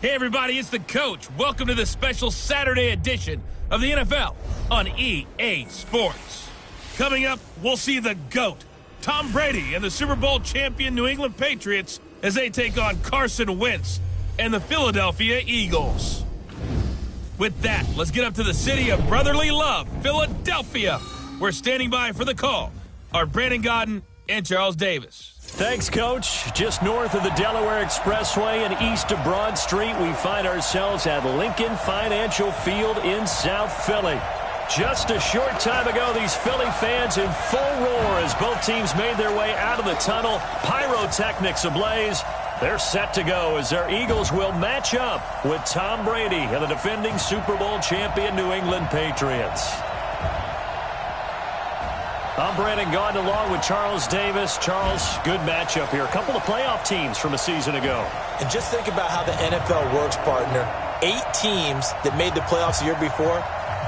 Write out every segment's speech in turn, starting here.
Hey everybody, it's the coach. Welcome to the special Saturday edition of the NFL on EA Sports. Coming up, we'll see the GOAT, Tom Brady, and the Super Bowl champion New England Patriots as they take on Carson Wentz and the Philadelphia Eagles. With that, let's get up to the city of brotherly love, Philadelphia. We're standing by for the call are Brandon Godden and Charles Davis. Thanks, Coach. Just north of the Delaware Expressway and east of Broad Street, we find ourselves at Lincoln Financial Field in South Philly. Just a short time ago, these Philly fans in full roar as both teams made their way out of the tunnel. Pyrotechnics ablaze. They're set to go as their Eagles will match up with Tom Brady and the defending Super Bowl champion New England Patriots. I'm Brandon Gaudin along with Charles Davis. Charles, good matchup here. A couple of playoff teams from a season ago. And just think about how the NFL works, partner. 8 teams that made the playoffs the year before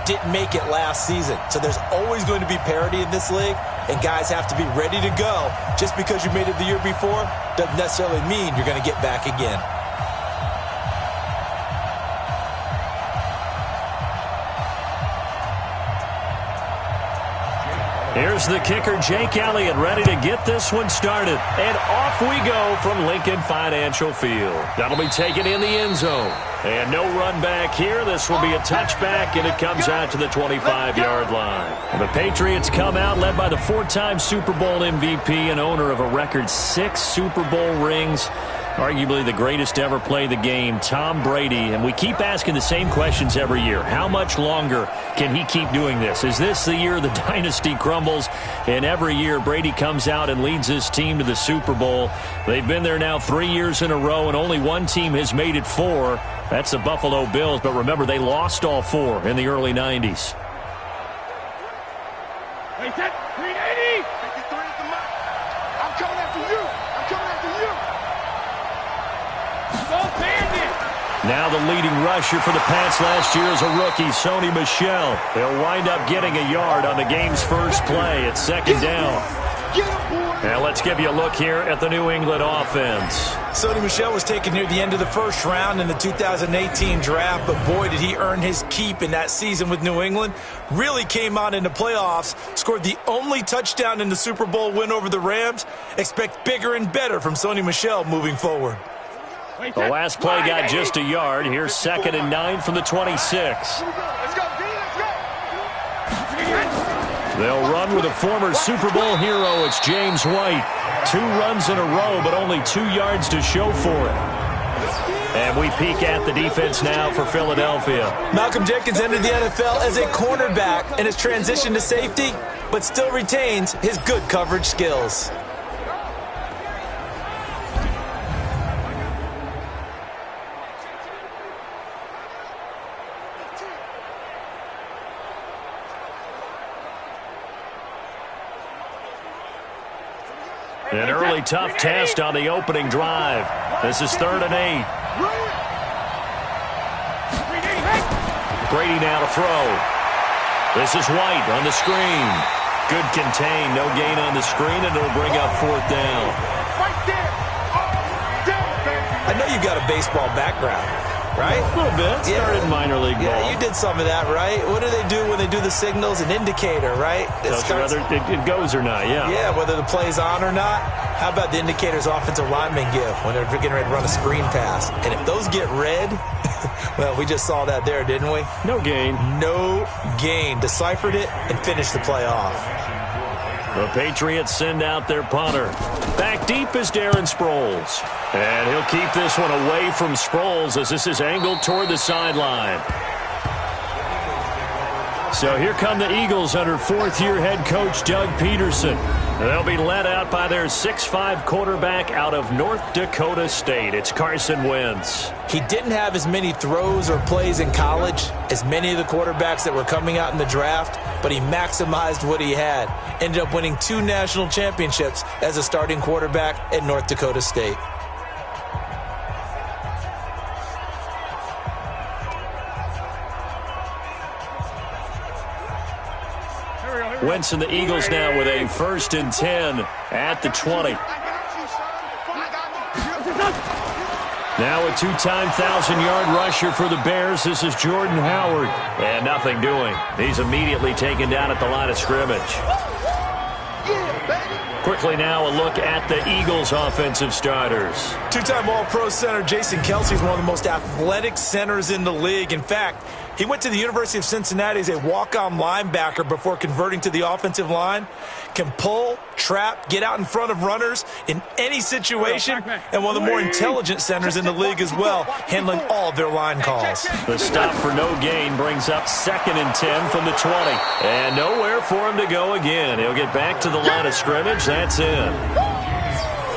didn't make it last season. So there's always going to be parity in this league, and guys have to be ready to go. Just because you made it the year before doesn't necessarily mean you're going to get back again. Here's the kicker, Jake Elliott, ready to get this one started. And off we go from Lincoln Financial Field. That'll be taken in the end zone. And no run back here. This will be a touchback, and it comes out to the 25-yard line. And the Patriots come out led by the 4-time Super Bowl MVP and owner of a record 6 Super Bowl rings. Arguably the greatest to ever play the game, Tom Brady. And we keep asking the same questions every year. How much longer can he keep doing this? Is this the year the dynasty crumbles? And every year, Brady comes out and leads his team to the Super Bowl. They've been there now 3 years in a row, and only one team has made it 4. That's the Buffalo Bills. But remember, they lost all 4 in the early 90s. Hey, set, 380! 53 at the mark. I'm coming after you. I'm coming after you. Now the leading rusher for the Pats last year is a rookie, Sony Michel. He'll wind up getting a yard on the game's first play at second down. Now let's give you a look here at the New England offense. Sony Michel was taken near the end of the first round in the 2018 draft, but boy, did he earn his keep in that season with New England. Really came out in the playoffs, scored the only touchdown in the Super Bowl win over the Rams. Expect bigger and better from Sony Michel moving forward. The last play got just a yard. Here's 2nd and 9 from the 26. They'll run with a former Super Bowl hero. It's James White. 2 runs in a row, but only 2 yards to show for it. And we peek at the defense now for Philadelphia. Malcolm Jenkins entered the NFL as a cornerback and has transitioned to safety, but still retains his good coverage skills. An early tough test on the opening drive. This is 3rd and 8. Brady now to throw. This is White on the screen. Good contain, no gain on the screen, and it'll bring up 4th down. I know you've got a baseball background, right? A little bit. Started in minor league ball. Yeah, you did some of that, right? What do they do when they do the signals? An indicator, right? Whether it goes or not, yeah. Yeah, whether the play's on or not. How about the indicators offensive linemen give when they're getting ready to run a screen pass? And if those get red, well, we just saw that there, didn't we? No gain. No gain. Deciphered it and finished the play off. The Patriots send out their punter. Back deep is Darren Sproles. And he'll keep this one away from Sproles as this is angled toward the sideline. So here come the Eagles under 4th-year head coach Doug Peterson. They'll be led out by their 6'5" quarterback out of North Dakota State. It's Carson Wentz. He didn't have as many throws or plays in college as many of the quarterbacks that were coming out in the draft, but he maximized what he had. Ended up winning 2 national championships as a starting quarterback at North Dakota State. Wentz and the Eagles now with a 1st and 10 at the 20. Now a two-time 1,000-yard rusher for the Bears. This is Jordan Howard. And nothing doing. He's immediately taken down at the line of scrimmage. Quickly now a look at the Eagles' offensive starters. Two-time All-Pro center Jason Kelce is one of the most athletic centers in the league. In fact, he went to the University of Cincinnati as a walk-on linebacker before converting to the offensive line. Can pull, trap, get out in front of runners in any situation, and one of the more intelligent centers in the league as well, handling all of their line calls. The stop for no gain brings up 2nd and 10 from the 20. And nowhere for him to go again. He'll get back to the line of scrimmage. That's in.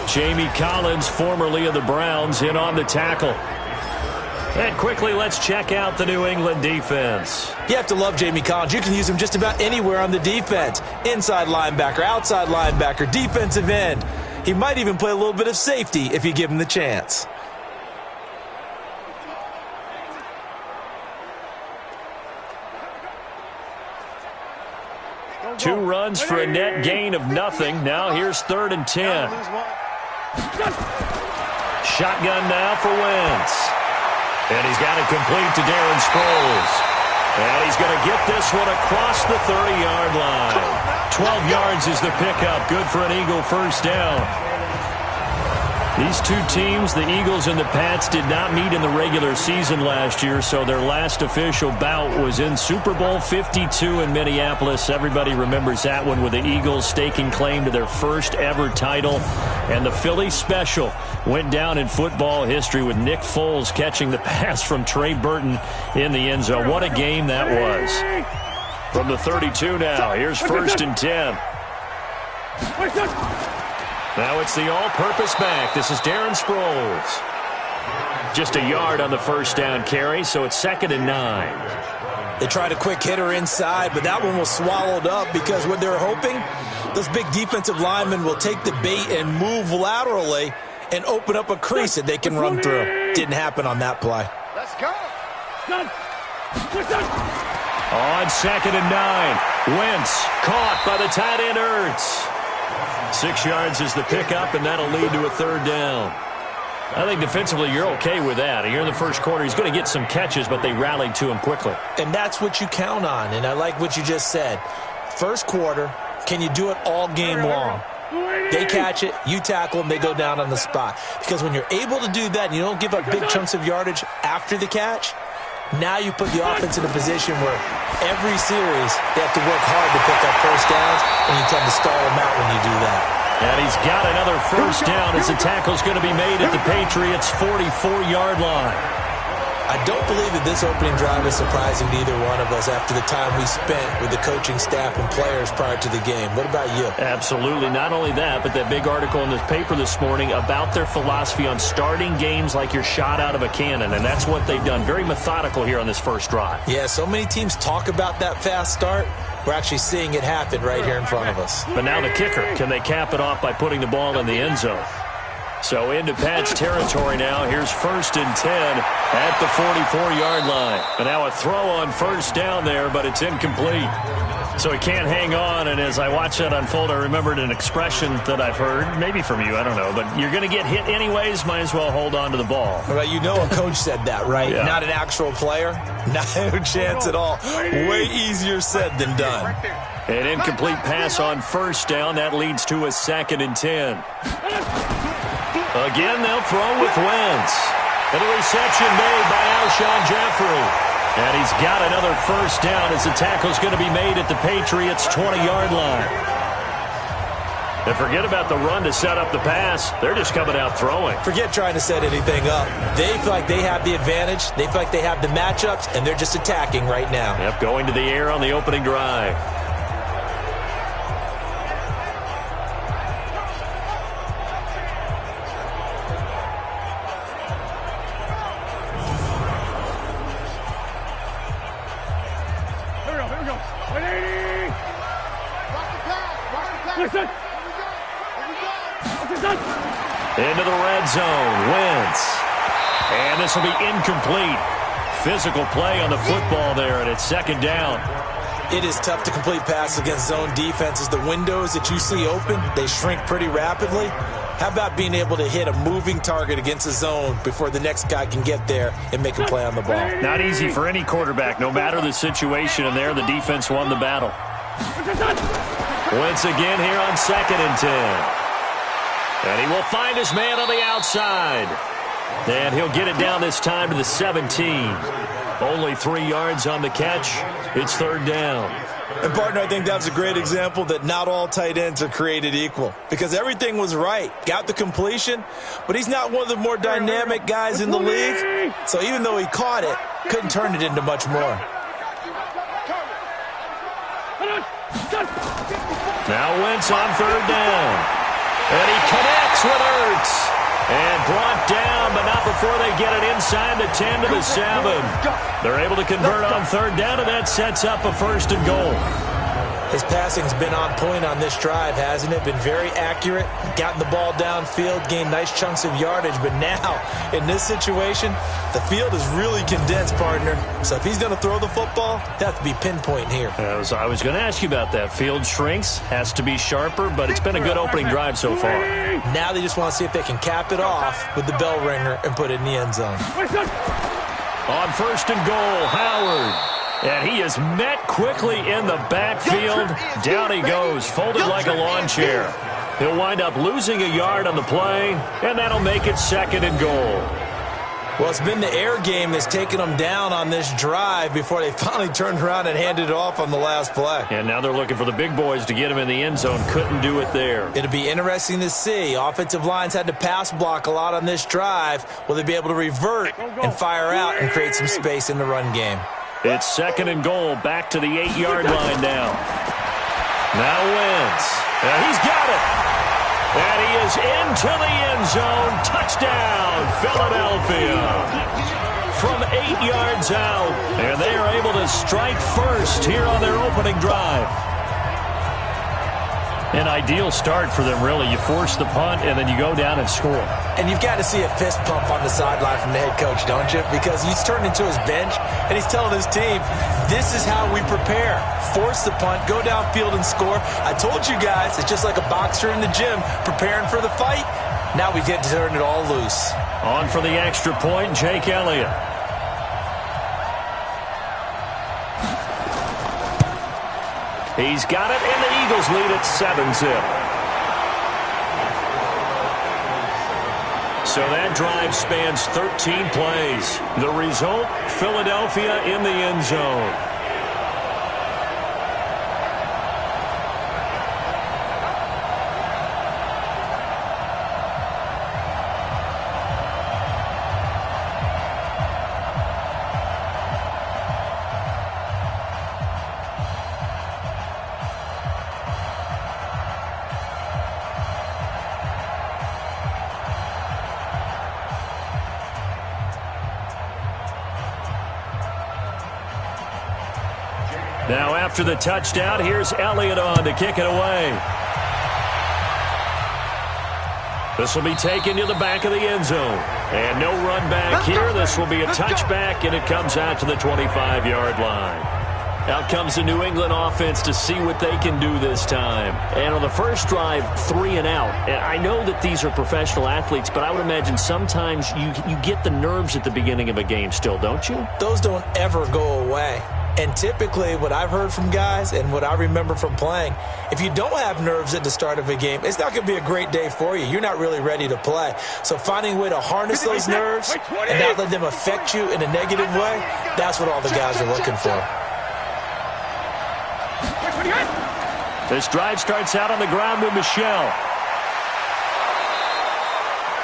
Jamie Collins, formerly of the Browns, in on the tackle. And quickly, let's check out the New England defense. You have to love Jamie Collins. You can use him just about anywhere on the defense. Inside linebacker, outside linebacker, defensive end. He might even play a little bit of safety if you give him the chance. Two runs for a net gain of nothing. Now here's 3rd and 10. Shotgun now for Wentz. And he's got it complete to Darren Sproles. And he's going to get this one across the 30-yard line. 12 yards is the pickup. Good for an Eagle first down. These two teams, the Eagles and the Pats, did not meet in the regular season last year, so their last official bout was in Super Bowl 52 in Minneapolis. Everybody remembers that one with the Eagles staking claim to their first ever title. And the Philly special went down in football history with Nick Foles catching the pass from Trey Burton in the end zone. What a game that was. From the 32 now, here's 1st and 10. Now it's the all-purpose back. This is Darren Sproles. Just a yard on the first down carry, so it's 2nd and 9. They tried a quick hitter inside, but that one was swallowed up because what they're hoping, those big defensive linemen will take the bait and move laterally and open up a crease that they can run through. Didn't happen on that play. Let's go. On 2nd and 9, Wentz caught by the tight end Ertz. 6 yards is the pickup, and that'll lead to a 3rd down. I think defensively you're okay with that. Here in the first quarter, he's going to get some catches, but they rallied to him quickly. And that's what you count on, and I like what you just said. First quarter, can you do it all game long? They catch it, you tackle them, they go down on the spot. Because when you're able to do that and you don't give up big chunks of yardage after the catch, now you put the offense in a position where every series they have to work hard to pick up first downs, and you tend to stall them out when you do that. And he's got another first down as the tackle's going to be made at the Patriots' 44-yard line. I don't believe that this opening drive is surprising to either one of us after the time we spent with the coaching staff and players prior to the game. What about you? Absolutely. Not only that, but that big article in the paper this morning about their philosophy on starting games like you're shot out of a cannon, and that's what they've done. Very methodical here on this first drive. Yeah, so many teams talk about that fast start. We're actually seeing it happen right here in front of us. But now the kicker. Can they cap it off by putting the ball in the end zone? So into Pat's territory now. Here's 1st and 10 at the 44-yard line. And now a throw on first down there, but it's incomplete. So he can't hang on, and as I watch that unfold, I remembered an expression that I've heard, maybe from you, I don't know, but you're going to get hit anyways, might as well hold on to the ball. Well, you know a coach said that, right? Yeah. Not an actual player. No chance at all. Way easier said than done. An incomplete pass on first down. That leads to a 2nd and 10. Again, they'll throw with Wentz. And a reception made by Alshon Jeffrey. And he's got another first down as the tackle's going to be made at the Patriots' 20-yard line. And forget about the run to set up the pass. They're just coming out throwing. Forget trying to set anything up. They feel like they have the advantage. They feel like they have the matchups, and they're just attacking right now. Yep, going to the air on the opening drive. Into the red zone, Wentz. And this will be incomplete. Physical play on the football there, and it's 2nd down. It is tough to complete passes against zone defenses. The windows that you see open, they shrink pretty rapidly. How about being able to hit a moving target against a zone before the next guy can get there and make a play on the ball? Not easy for any quarterback, no matter the situation, and there the defense won the battle. Once again here on 2nd and 10. And he will find his man on the outside. And he'll get it down this time to the 17. Only 3 yards on the catch. It's 3rd down. And, partner, I think that's a great example that not all tight ends are created equal, because everything was right. Got the completion, but he's not one of the more dynamic guys in the league. So even though he caught it, couldn't turn it into much more. Now Wentz on 3rd down. And he connects with Ertz. And brought down, but not before they get it inside the 10 to the 7. They're able to convert on 3rd down, and that sets up a 1st and goal. His passing's been on point on this drive, hasn't it? Been very accurate, gotten the ball downfield, gained nice chunks of yardage. But now, in this situation, the field is really condensed, partner. So if he's going to throw the football, it has to be pinpoint here. I was going to ask you about that. Field shrinks, has to be sharper, but it's been a good opening drive so far. Now they just want to see if they can cap it off with the bell ringer and put it in the end zone. On 1st and goal, Howard. And he is met quickly in the backfield. Down he goes, folded like a lawn chair. He'll wind up losing a yard on the play, and that'll make it 2nd and goal. Well, it's been the air game that's taken them down on this drive before they finally turned around and handed it off on the last play. And now they're looking for the big boys to get him in the end zone. Couldn't do it there. It'll be interesting to see. Offensive lines had to pass block a lot on this drive. Will they be able to revert and fire out and create some space in the run game? It's 2nd and goal, back to the 8-yard line now. Now Wentz. He's got it. And he is into the end zone. Touchdown, Philadelphia. From 8 yards out. And they are able to strike first here on their opening drive. An ideal start for them, really. You force the punt, and then you go down and score. And you've got to see a fist pump on the sideline from the head coach, don't you? Because he's turned into his bench, and he's telling his team, this is how we prepare. Force the punt, go downfield and score. I told you guys, it's just like a boxer in the gym preparing for the fight. Now we get to turn it all loose. On for the extra point, Jake Elliott. He's got it, and the Eagles lead at 7-zip. So that drive spans 13 plays. The result, Philadelphia in the end zone. Now after the touchdown, here's Elliott on to kick it away. This will be taken to the back of the end zone. And no run back here. This will be a touchback, and it comes out to the 25-yard line. Out comes the New England offense to see what they can do this time. And on the first drive, 3 and out. And I know that these are professional athletes, but I would imagine sometimes you get the nerves at the beginning of a game still, don't you? Those don't ever go away. And typically what I've heard from guys and what I remember from playing, if you don't have nerves at the start of a game, it's not going to be a great day for you. You're not really ready to play. So finding a way to harness those nerves and not let them affect you in a negative way, that's what all the guys are looking for. This drive starts out on the ground with Michel.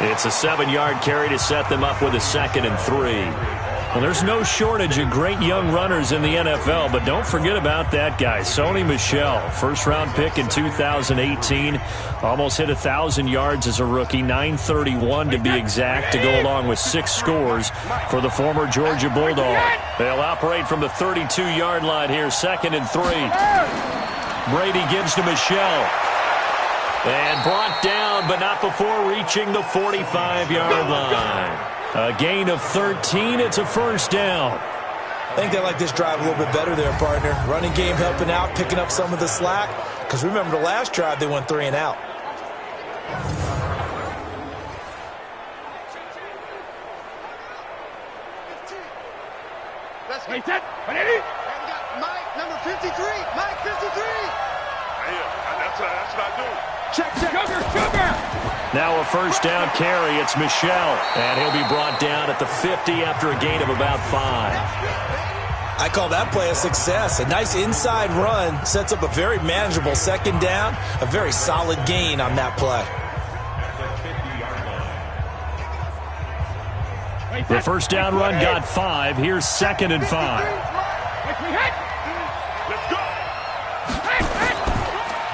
It's a 7-yard carry to set them up with a 2nd and 3. Well, there's no shortage of great young runners in the NFL, but don't forget about that guy, Sony Michel. First-round pick in 2018. Almost hit 1,000 yards as a rookie, 931 to be exact, to go along with 6 scores for the former Georgia Bulldog. They'll operate from the 32-yard line here, 2nd and 3. Brady gives to Michel. And brought down, but not before reaching the 45-yard line. A gain of 13. It's a first down. I think they like this drive a little bit better there, partner. Running game helping out, picking up some of the slack. Because remember the last drive, they went 3 and out. And we got Mike, number 53. Mike, 53. That's what I do. Check. Sugar. Now a first down carry. It's Michel, and he'll be brought down at the 50 after a gain of about 5. I call that play a success. A nice inside run sets up a very manageable second down. A very solid gain on that play. The first down run got 5. Here's 2nd and 5.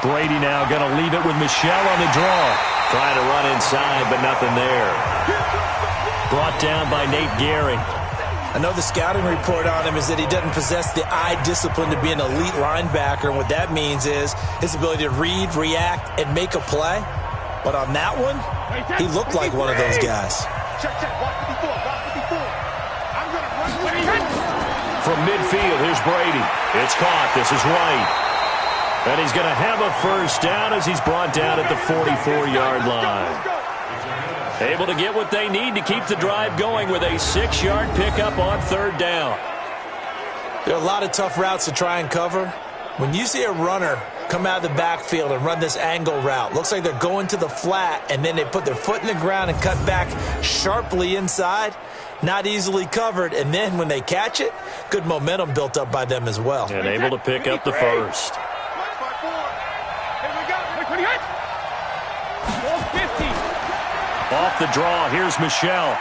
Brady now going to leave it with Michel on the draw. Trying to run inside, but nothing there. Brought down by Nate Gehring. I know the scouting report on him is that he doesn't possess the eye discipline to be an elite linebacker. And what that means is his ability to read, react, and make a play. But on that one, he looked like one of those guys. Check. Walk 54. I'm going to run. From midfield, here's Brady. It's caught. This is White. And he's going to have a first down as he's brought down at the 44-yard line. Able to get what they need to keep the drive going with a 6-yard pickup on 3rd down. There are a lot of tough routes to try and cover. When you see a runner come out of the backfield and run this angle route, looks like they're going to the flat, and then they put their foot in the ground and cut back sharply inside. Not easily covered, and then when they catch it, good momentum built up by them as well. And able to pick up the first. Off the draw, here's Michel.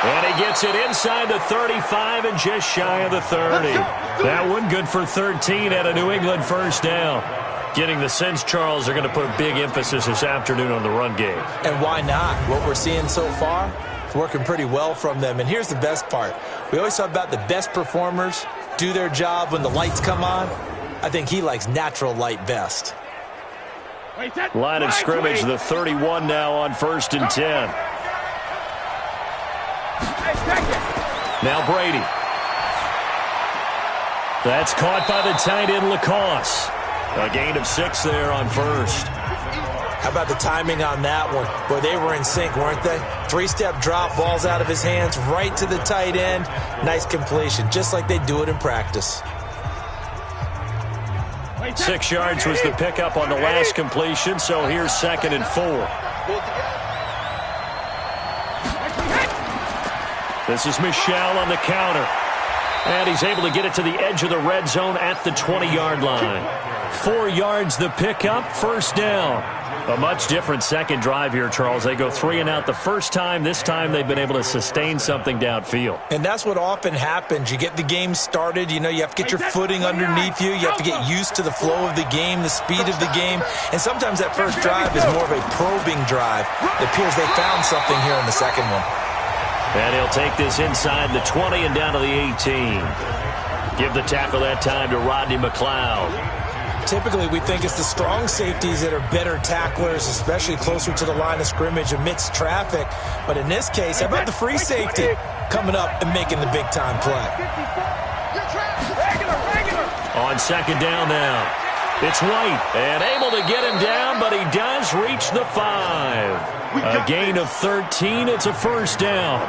And he gets it inside the 35 and just shy of the 30. That one good for 13 at a New England first down. Getting the sense, Charles, are going to put a big emphasis this afternoon on the run game. And why not? What we're seeing so far, it's working pretty well from them. And here's the best part. We always talk about the best performers do their job when the lights come on. I think he likes natural light best. Line of scrimmage, the 31 now on 1st and 10. Now Brady. That's caught by the tight end Lacoste. A gain of 6 there on 1st. How about the timing on that one? Boy, they were in sync, weren't they? 3-step drop, balls out of his hands, right to the tight end. Nice completion, just like they do it in practice. 6 yards was the pickup on the last completion, so here's 2nd and 4. This is Michel on the counter. And he's able to get it to the edge of the red zone at the 20-yard line. 4 yards the pickup, first down. A much different second drive here, Charles. They go 3 and out the first time. This time they've been able to sustain something downfield. And that's what often happens. You get the game started. You know, you have to get your footing underneath you. You have to get used to the flow of the game, the speed of the game. And sometimes that first drive is more of a probing drive. It appears they found something here in the second one. And he'll take this inside the 20 and down to the 18. Give the tackle that time to Rodney McLeod. Typically, we think it's the strong safeties that are better tacklers, especially closer to the line of scrimmage amidst traffic. But in this case, how about the free safety coming up and making the big-time play? On 2nd down now. It's White, and able to get him down, but he does reach the 5. A gain of 13. It's a first down.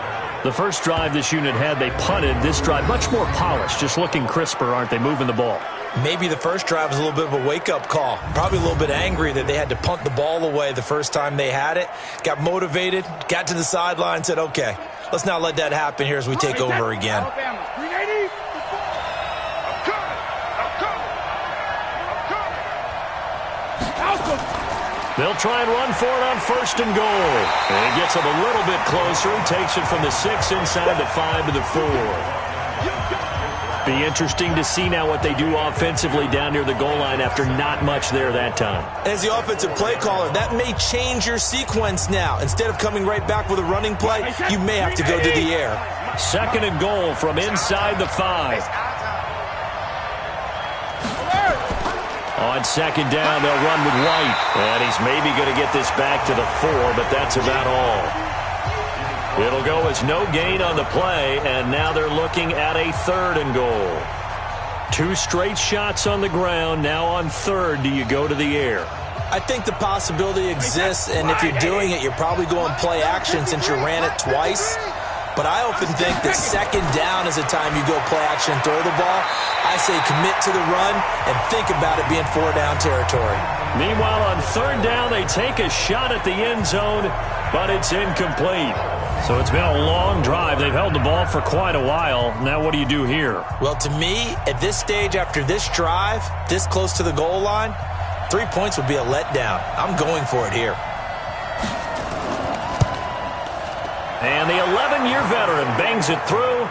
The first drive this unit had, they punted. This drive, much more polished, just looking crisper, aren't they, moving the ball? Maybe the first drive was a little bit of a wake-up call. Probably a little bit angry that they had to punt the ball away the first time they had it. Got motivated, got to the sideline, said, okay, let's not let that happen here as we take over again. They'll try and run for it on 1st and goal. And he gets it a little bit closer. He takes it from the 6 inside the 5 to the 4. Be interesting to see now what they do offensively down near the goal line after not much there that time. As the offensive play caller, that may change your sequence now. Instead of coming right back with a running play, you may have to go to the air. 2nd and goal from inside the 5. On 2nd down, they'll run with White. And he's maybe going to get this back to the 4, but that's about all. It'll go as no gain on the play, and now they're looking at a 3rd and goal. 2 straight shots on the ground. Now on 3rd, do you go to the air? I think the possibility exists, and if you're doing it, you're probably going play action since you ran it twice. but I often think that second down is a time you go play action and throw the ball. I say commit to the run and think about it being 4-down territory. Meanwhile, on third down, they take a shot at the end zone, but it's incomplete. So it's been a long drive. They've held the ball for quite a while. Now what do you do here? Well, to me, at this stage, after this drive, this close to the goal line, 3 points would be a letdown. I'm going for it here. And the 11-year veteran bangs it through.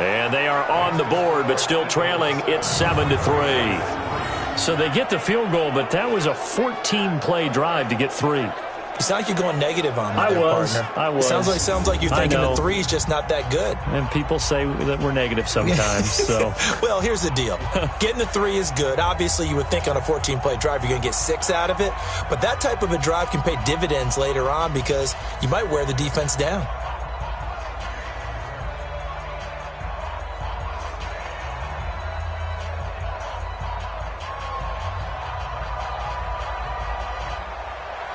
And they are on the board, but still trailing. It's 7-3. So they get the field goal, but that was a 14-play drive to get 3. You sound like you're going negative on me I there, was. partner. I was. It sounds like you're thinking the 3 is just not that good. And people say that we're negative sometimes. So, well, here's the deal. Getting the 3 is good. Obviously, you would think on a 14-play drive you're going to get 6 out of it. But that type of a drive can pay dividends later on because you might wear the defense down.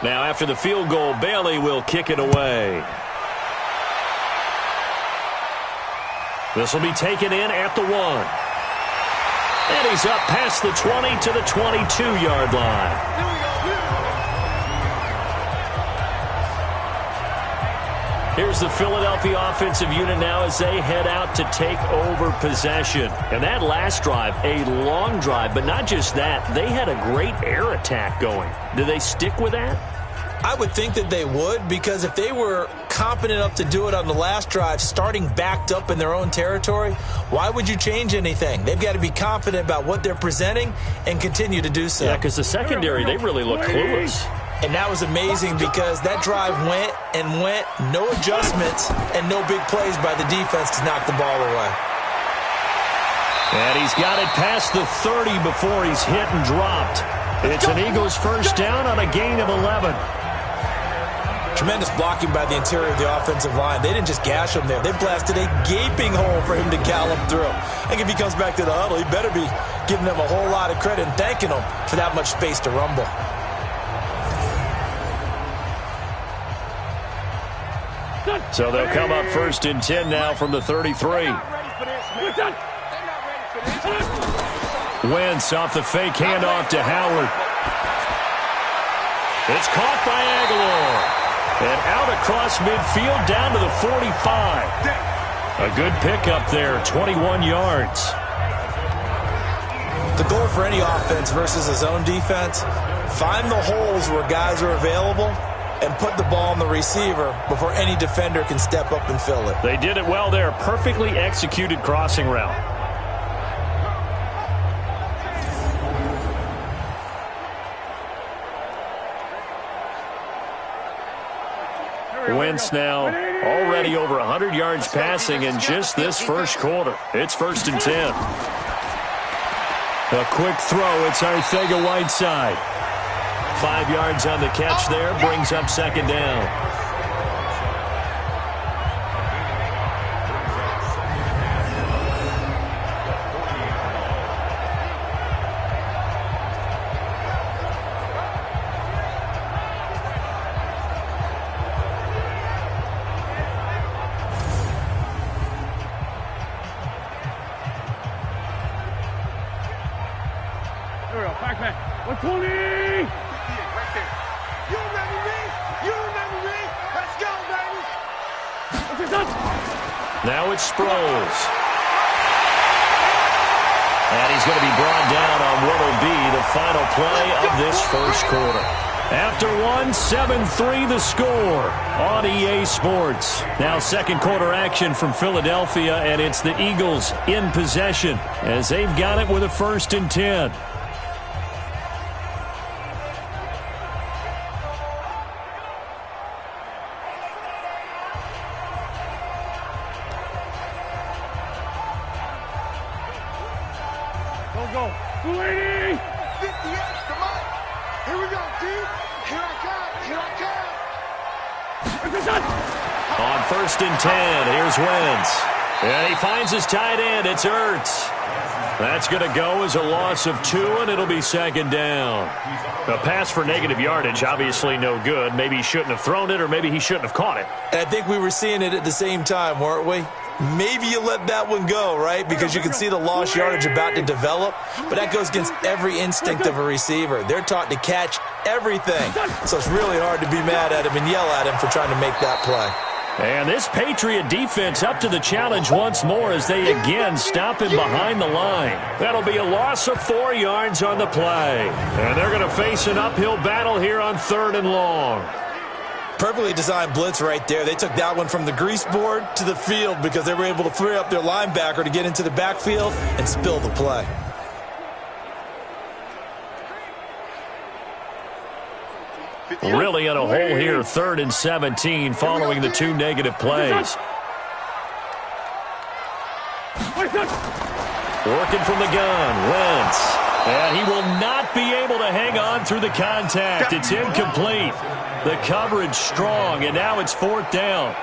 now after the field goal, Bailey will kick it away. This will be taken in at the 1. And he's up past the 20 to the 22-yard line. Here's the Philadelphia offensive unit now as they head out to take over possession. And that last drive, a long drive, but not just that. They had a great air attack going. Do they stick with that? I would think that they would, because if they were competent enough to do it on the last drive, starting backed up in their own territory, why would you change anything? They've got to be confident about what they're presenting and continue to do so. Yeah, because the secondary, they really look clueless. And that was amazing because that drive went and went, no adjustments, and no big plays by the defense to knock the ball away. And he's got it past the 30 before he's hit and dropped. It's an Eagles first down on a gain of 11. Tremendous blocking by the interior of the offensive line. They didn't just gash him there. They blasted a gaping hole for him to gallop through. I think if he comes back to the huddle, he better be giving them a whole lot of credit and thanking them for that much space to rumble. So they'll come up first and 10 now from the 33. Wentz off the fake handoff to Howard. It's caught by Aguilar. And out across midfield down to the 45. A good pickup there, 21 yards. The goal for any offense versus his own defense, find the holes where guys are available and put the ball on the receiver before any defender can step up and fill it. They did it well there. Perfectly executed crossing route. Wentz now already over 100 yards passing in just this first quarter. It's first and 10. A quick throw. It's Arcega-Whiteside. 5 yards on the catch there. Brings up second down. There we go. Back. 120. Now it's Sproles. And he's going to be brought down on what will be the final play of this first quarter. After 7-3 the score on EA Sports. Now second quarter action from Philadelphia, and it's the Eagles in possession as they've got it with a first and 10. Go. 280. 58. Come on. Here we go, dude. Here I come. On first and 10, here's Wentz. And he finds his tight end. It's Ertz. That's going to go as a loss of 2, and it'll be second down. A pass for negative yardage, obviously no good. Maybe he shouldn't have thrown it, or maybe he shouldn't have caught it. And I think we were seeing it at the same time, weren't we? Maybe you let that one go, right? Because you can see the lost yardage about to develop. But that goes against every instinct of a receiver. They're taught to catch everything. So it's really hard to be mad at him and yell at him for trying to make that play. And this Patriot defense up to the challenge once more as they again stop him behind the line. That'll be a loss of 4 yards on the play. And they're going to face an uphill battle here on 3rd and long. Perfectly designed blitz right there. They took that one from the grease board to the field because they were able to free up their linebacker to get into the backfield and spill the play. Really in a hole here, 3rd and 17 following the 2 negative plays. Working from the gun, Wentz. And he will not be able to hang on through the contact. It's incomplete. The coverage strong, and now it's 4th down.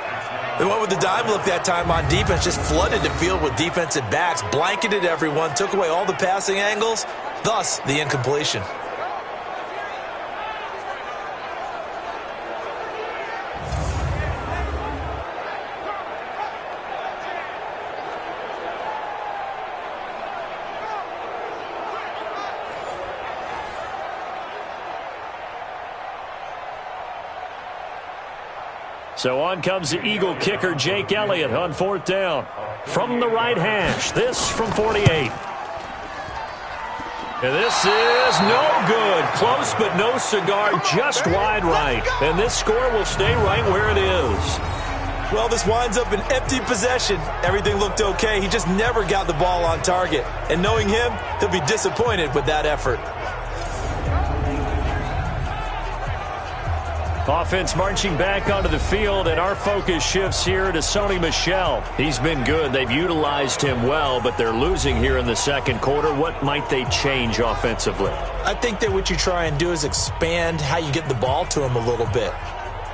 They went with the dime look that time on defense, just flooded the field with defensive backs, blanketed everyone, took away all the passing angles, thus the incompletion. So on comes the Eagle kicker, Jake Elliott, on 4th down. From the right hash, this from 48. And this is no good. Close but no cigar, just wide right. And this score will stay right where it is. Well, this winds up an empty possession. Everything looked okay. He just never got the ball on target. And knowing him, he'll be disappointed with that effort. Offense marching back onto the field, and our focus shifts here to Sony Michel. He's been good. They've utilized him well, but they're losing here in the 2nd quarter. What might they change offensively? I think that what you try and do is expand how you get the ball to him a little bit.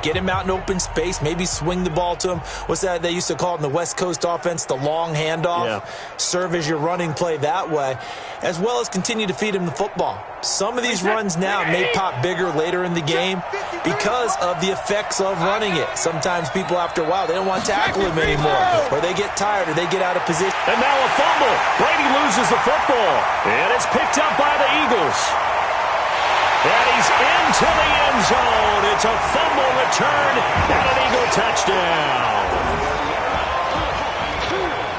Get him out in open space, maybe swing the ball to him. What's that they used to call it in the West Coast offense, the long handoff? Yeah. Serve as your running play that way, as well as continue to feed him the football. Some of these runs now may pop bigger later in the game because of the effects of running it. Sometimes people, after a while, they don't want to tackle him anymore, or they get tired, or they get out of position. And now a fumble. Brady loses the football, and it's picked up by the Eagles. And he's into the end zone. It's a fumble return and an Eagle touchdown.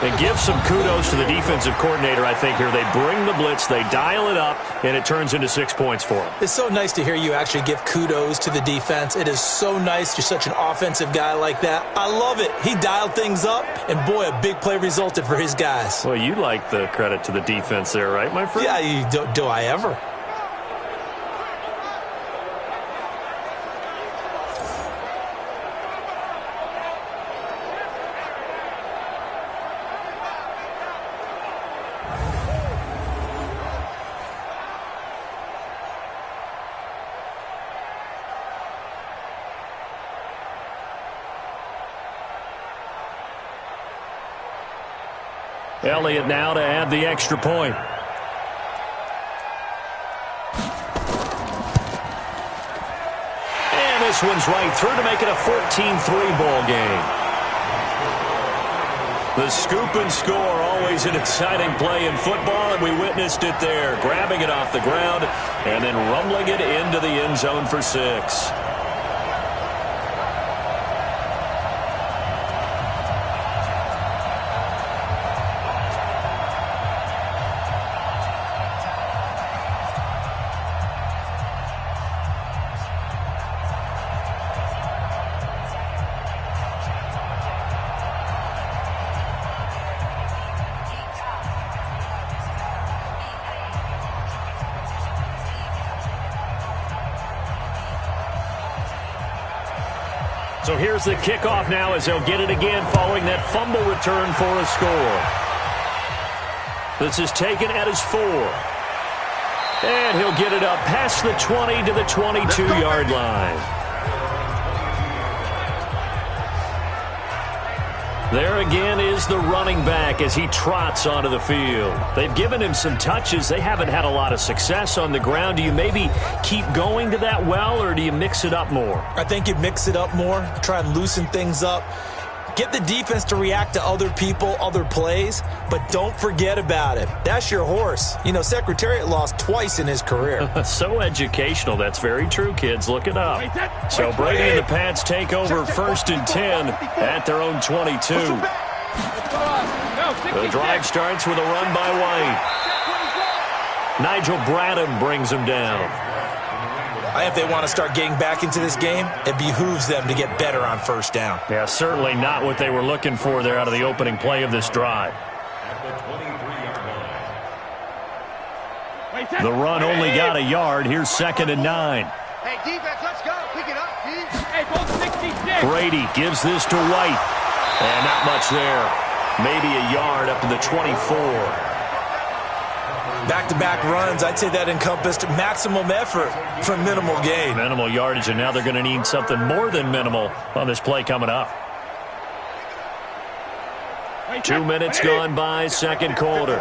And give some kudos to the defensive coordinator, I think, here. They bring the blitz, they dial it up, and it turns into 6 points for them. It's so nice to hear you actually give kudos to the defense. It is so nice. You're such an offensive guy like that. I love it. He dialed things up, and boy, a big play resulted for his guys. Well, you like the credit to the defense there, right, my friend? Yeah, do I ever? Elliott now to add the extra point. And this one's right through to make it a 14-3 ball game. The scoop and score, always an exciting play in football, and we witnessed it there, grabbing it off the ground and then rumbling it into the end zone for 6. So here's the kickoff now as they'll get it again following that fumble return for a score. This is taken at his 4. And he'll get it up past the 20 to the 22-yard line. There again is the running back as he trots onto the field. They've given him some touches. They haven't had a lot of success on the ground. Do you maybe keep going to that well, or do you mix it up more? I think you mix it up more, try and loosen things up. Get the defense to react to other people, other plays, but don't forget about it. That's your horse. You know, Secretariat lost twice in his career. So educational. That's very true, kids. Look it up. So Brady and the Pats take over 1st and 10 at their own 22. The drive starts with a run by White. Nigel Bradham brings him down. If they want to start getting back into this game, it behooves them to get better on 1st down. Yeah, certainly not what they were looking for there out of the opening play of this drive. The run only got a yard. Here's 2nd and 9. Hey, defense, let's go. Pick it up, Keith. Hey, ball 66. Brady gives this to White. And not much there. Maybe a yard up to the 24. Back-to-back runs, I'd say that encompassed maximum effort for minimal gain. Minimal yardage, and now they're going to need something more than minimal on this play coming up. 2 minutes gone by, 2nd quarter.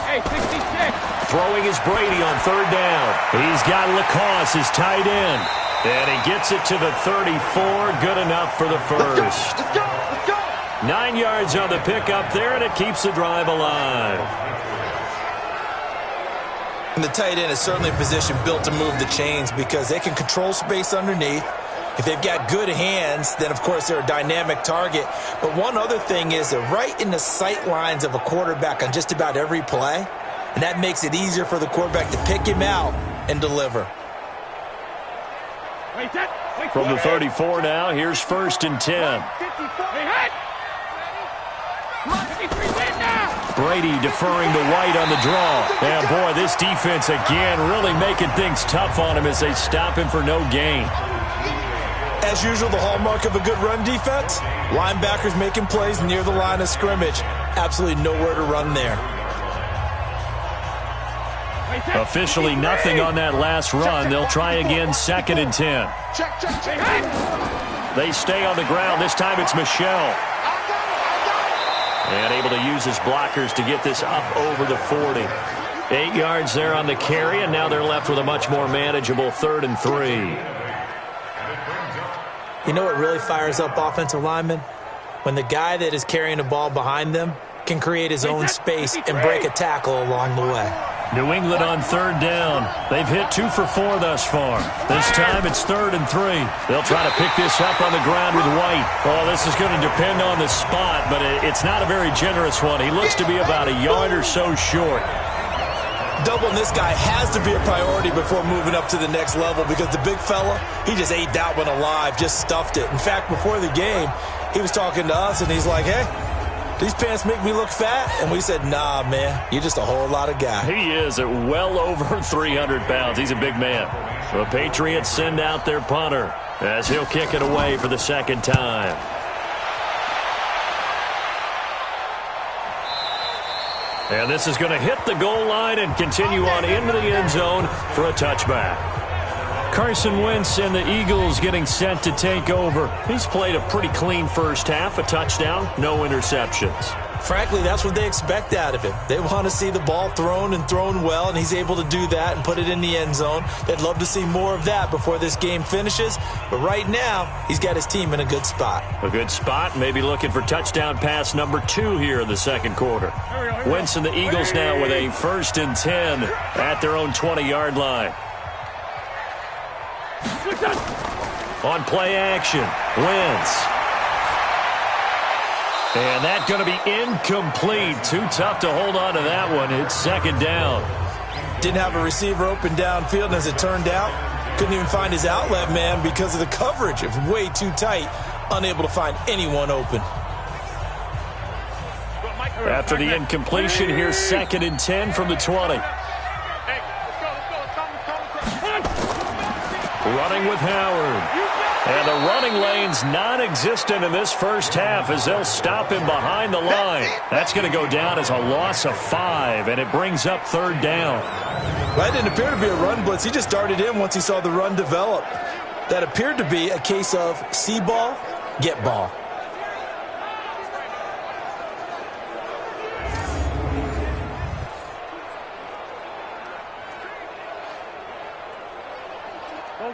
Hey, 66. Throwing is Brady on 3rd down. He's got Lacoste, his tight end. And he gets it to the 34. Good enough for the first. Let's go. 9 yards on the pickup there, and it keeps the drive alive. And the tight end is certainly a position built to move the chains because they can control space underneath. If they've got good hands, then, of course, they're a dynamic target. But one other thing is they're right in the sight lines of a quarterback on just about every play, and that makes it easier for the quarterback to pick him out and deliver. From the 34 now, here's 1st and 10. Brady deferring to White on the draw. And, boy, this defense again really making things tough on him as they stop him for no gain. As usual, the hallmark of a good run defense, linebackers making plays near the line of scrimmage. Absolutely nowhere to run there. Officially nothing on that last run. They'll try again, 2nd and 10. They stay on the ground. This time it's Michel. And able to use his blockers to get this up over the 40. 8 yards there on the carry, and now they're left with a much more manageable 3rd and 3. You know what really fires up offensive linemen? When the guy that is carrying the ball behind them can create his own space and break a tackle along the way. New England on 3rd down. They've hit 2 for 4 thus far. This time it's 3rd and 3. They'll try to pick this up on the ground with White. Oh, this is going to depend on the spot, but it's not a very generous one. He looks to be about a yard or so short. Doubling this guy has to be a priority before moving up to the next level because the big fella, he just ate that one alive, just stuffed it. In fact, before the game, he was talking to us, and he's like, hey, these pants make me look fat. And we said, nah, man, you're just a whole lot of guy. He is at well over 300 pounds. He's a big man. The Patriots send out their punter as he'll kick it away for the 2nd time. And this is going to hit the goal line and continue on into the end zone for a touchback. Carson Wentz and the Eagles getting set to take over. He's played a pretty clean first half, a touchdown, no interceptions. Frankly, that's what they expect out of him. They want to see the ball thrown and thrown well, and he's able to do that and put it in the end zone. They'd love to see more of that before this game finishes, but right now, he's got his team in a good spot. A good spot, maybe looking for touchdown pass number 2 here in the 2nd quarter. Wentz and the Eagles now with a 1st and 10 at their own 20-yard line. On play action, Wentz. And that's going to be incomplete. Too tough to hold on to that one. It's 2nd down. Didn't have a receiver open downfield, and as it turned out, couldn't even find his outlet man because of the coverage. It was way too tight, unable to find anyone open. After the incompletion, here's 2nd and 10 from the 20. Running with Howard. And the running lane's non-existent in this first half as they'll stop him behind the line. That's going to go down as a loss of 5, and it brings up 3rd down. That didn't appear to be a run blitz. He just darted in once he saw the run develop. That appeared to be a case of see ball, get ball.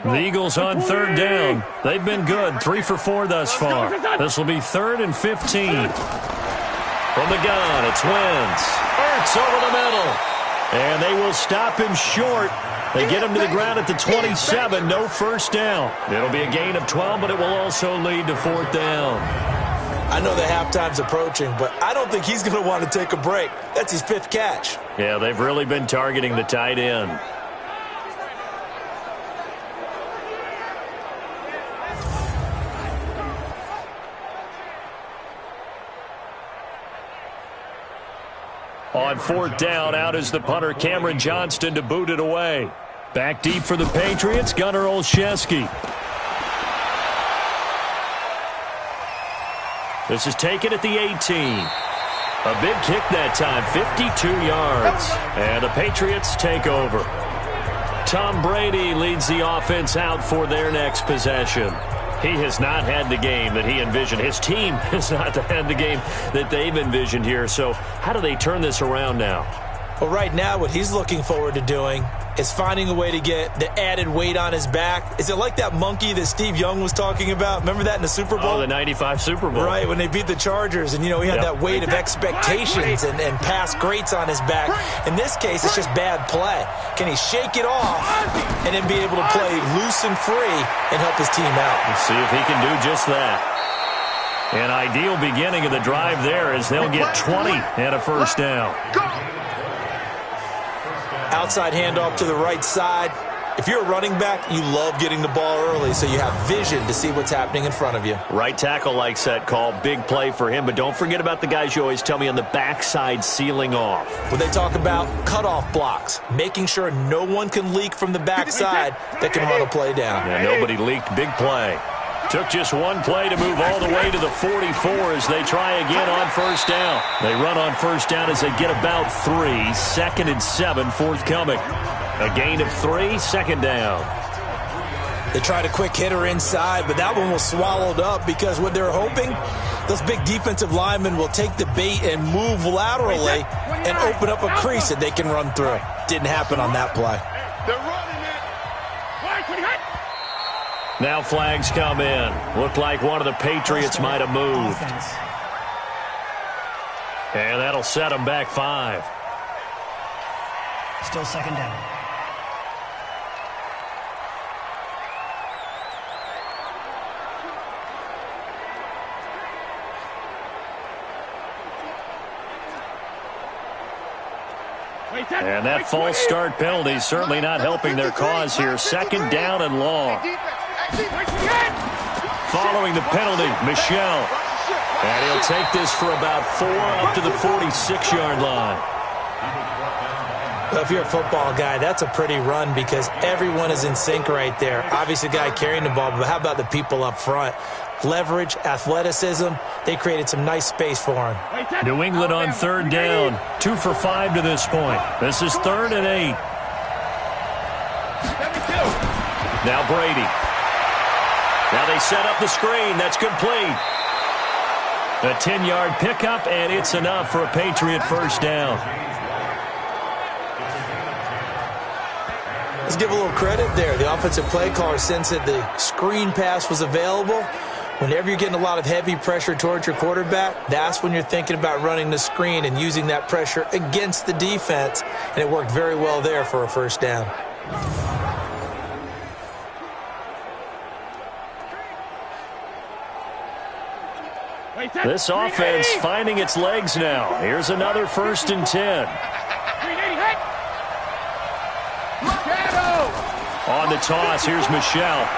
The Eagles on third down. They've been good, 3 for 4 thus far. This will be 3rd and 15. From the gun, it's Wentz. Ertz over the middle. And they will stop him short. They get him to the ground at the 27. No first down. It'll be a gain of 12, but it will also lead to 4th down. I know the halftime's approaching, but I don't think he's going to want to take a break. That's his 5th catch. Yeah, they've really been targeting the tight end. On 4th down, out is the punter, Cameron Johnston, to boot it away. Back deep for the Patriots, Gunnar Olszewski. This is taken at the 18. A big kick that time, 52 yards. And the Patriots take over. Tom Brady leads the offense out for their next possession. He has not had the game that he envisioned. His team has not had the game that they've envisioned here. So how do they turn this around now? Well, right now what he's looking forward to doing is finding a way to get the added weight on his back. Is it like that monkey that Steve Young was talking about? Remember that in the Super Bowl? Oh, the 95 Super Bowl. Right, when they beat the Chargers. And, you know, he had that weight of expectations and past greats on his back. In this case, it's just bad play. Can he shake it off and then be able to play loose and free and help his team out? Let's see if he can do just that. An ideal beginning of the drive there as they'll get 20 and a first down. Outside handoff to the right side. If you're a running back, you love getting the ball early so you have vision to see what's happening in front of you. Right tackle likes that call. Big play for him. But don't forget about the guys you always tell me on the backside sealing off. When they talk about cutoff blocks, making sure no one can leak from the backside that can run a play down. Yeah, nobody leaked. Big play. Took just one play to move all the way to the 44 as they try again on first down. They run on first down as they get about 3. 2nd and 7 forthcoming. A gain of 3, 2nd down. They tried a quick hitter inside, but that one was swallowed up because what they're hoping, those big defensive linemen will take the bait and move laterally and open up a crease that they can run through. Didn't happen on that play. They're running it. Now flags come in. Looked like one of the Patriots might have moved. And that'll set them back 5. Still 2nd down. And that false start penalty is certainly not helping their cause here. 2nd down and long. Following the penalty, Michel. And he'll take this for about 4 up to the 46-yard line. Well, if you're a football guy, that's a pretty run because everyone is in sync right there. Obviously, the guy carrying the ball, but how about the people up front? Leverage, athleticism, they created some nice space for him. New England on 3rd down. 2 for 5 to this point. This is 3rd and 8. Now Brady. Now they set up the screen. That's complete. A 10-yard pickup, and it's enough for a Patriot first down. Let's give a little credit there. The offensive play caller sensed that the screen pass was available. Whenever you're getting a lot of heavy pressure towards your quarterback, that's when you're thinking about running the screen and using that pressure against the defense. And it worked very well there for a first down. This offense finding its legs now. Here's another 1st and 10. On the toss, here's Michel.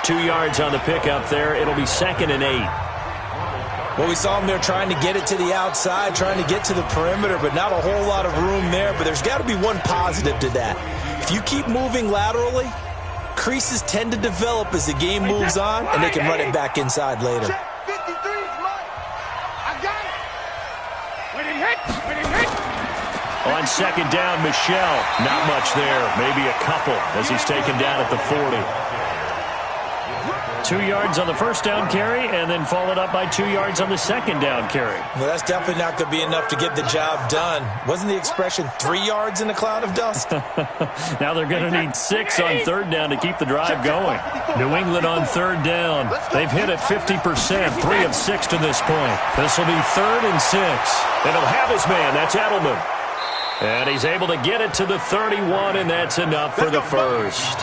2 yards on the pickup there. It'll be 2nd and 8. Well, we saw him there trying to get it to the outside, trying to get to the perimeter, but not a whole lot of room there. But there's got to be one positive to that. If you keep moving laterally, creases tend to develop as the game moves on, and they can run it back inside later. On second down, Michelle. Not much there. Maybe a couple as he's taken down at the 40. 2 yards on the first down carry, and then followed up by 2 yards on the second down carry. Well, that's definitely not going to be enough to get the job done. Wasn't the expression 3 yards in a cloud of dust? Now they're going to need 6 on third down to keep the drive going. New England on third down. They've hit it 50%, 3 of 6 to this point. This will be 3rd and 6. And he'll have his man. That's Edelman. And he's able to get it to the 31, and that's enough for the first.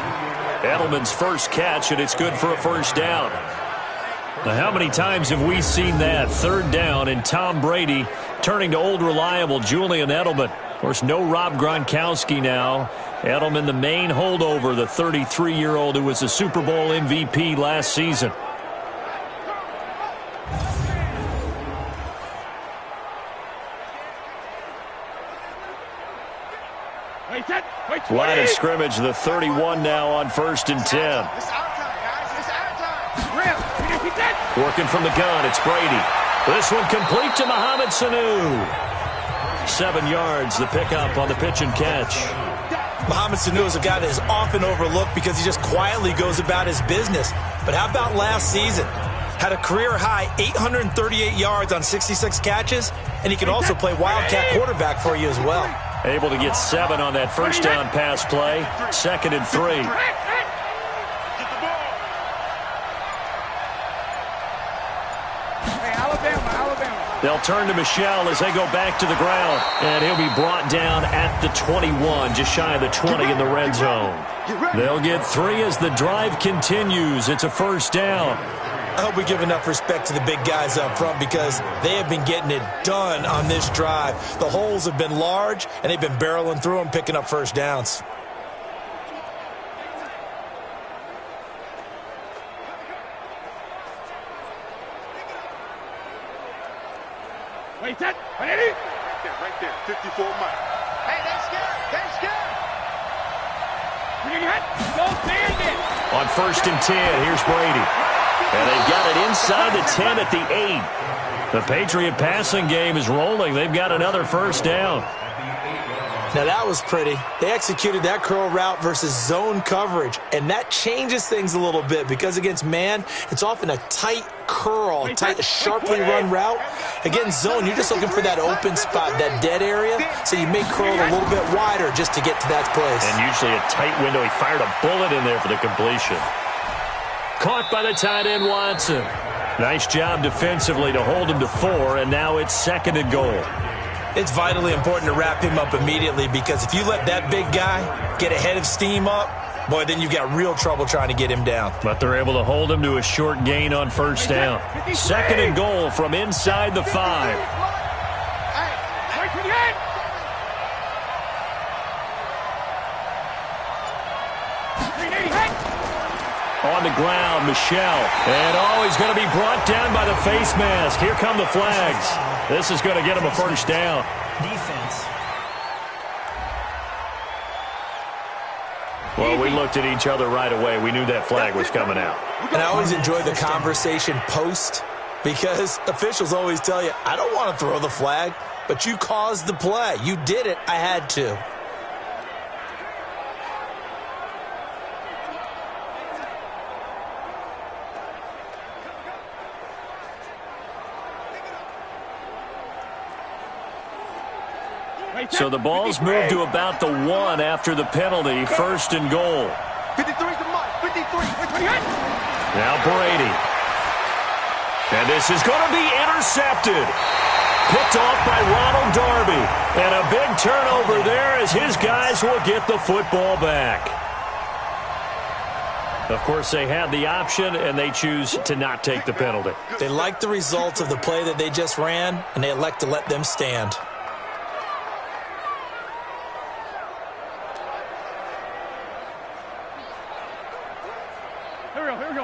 Edelman's first catch, and it's good for a first down. Now, how many times have we seen that? Third down, and Tom Brady turning to old reliable Julian Edelman. Of course, no Rob Gronkowski now. Edelman, the main holdover, the 33-year-old who was a Super Bowl MVP last season. Line of scrimmage, the 31 now on 1st and 10. Working from the gun, it's Brady. This one complete to Mohamed Sanu. 7 yards, the pickup on the pitch and catch. Mohamed Sanu is a guy that is often overlooked because he just quietly goes about his business. But how about last season? Had a career-high 838 yards on 66 catches, and he can also play wildcat quarterback for you as well. Able to get 7 on that first down pass play. 2nd and 3. They'll turn to Michelle as they go back to the ground. And he'll be brought down at the 21, just shy of the 20 in the red zone. They'll get 3 as the drive continues. It's a first down. I hope we give enough respect to the big guys up front because they have been getting it done on this drive. The holes have been large, and they've been barreling through them, picking up first downs. Wait, that. Right there. 54 miles. Hey, they're scared. They're scared. Go stand it. On 1st and 10, here's Brady. And they've got it inside the 10 at the 8. The Patriot passing game is rolling. They've got another first down. Now that was pretty. They executed that curl route versus zone coverage, and that changes things a little bit because against man, it's often a tight curl, tight, sharply run route. Against zone, you're just looking for that open spot, that dead area, so you may curl a little bit wider just to get to that place. And usually a tight window. He fired a bullet in there for the completion. Caught by the tight end, Watson. Nice job defensively to hold him to 4, and now it's 2nd and goal. It's vitally important to wrap him up immediately because if you let that big guy get ahead of steam up, boy, then you've got real trouble trying to get him down. But they're able to hold him to a short gain on first down. 2nd and goal from inside the 5. On the ground, Michelle. And he's going to be brought down by the face mask. Here come the flags. This is going to get him a first down. Defense. Well, we looked at each other right away. We knew that flag was coming out. And I always enjoy the conversation post because officials always tell you, I don't want to throw the flag, but you caused the play. You did it. I had to. So the ball's moved to about the 1 after the penalty. 1st and goal. 53's the mark. 53. Now Brady. And this is going to be intercepted. Picked off by Ronald Darby. And a big turnover there as his guys will get the football back. Of course, they had the option, and they choose to not take the penalty. They like the results of the play that they just ran, and they elect to let them stand.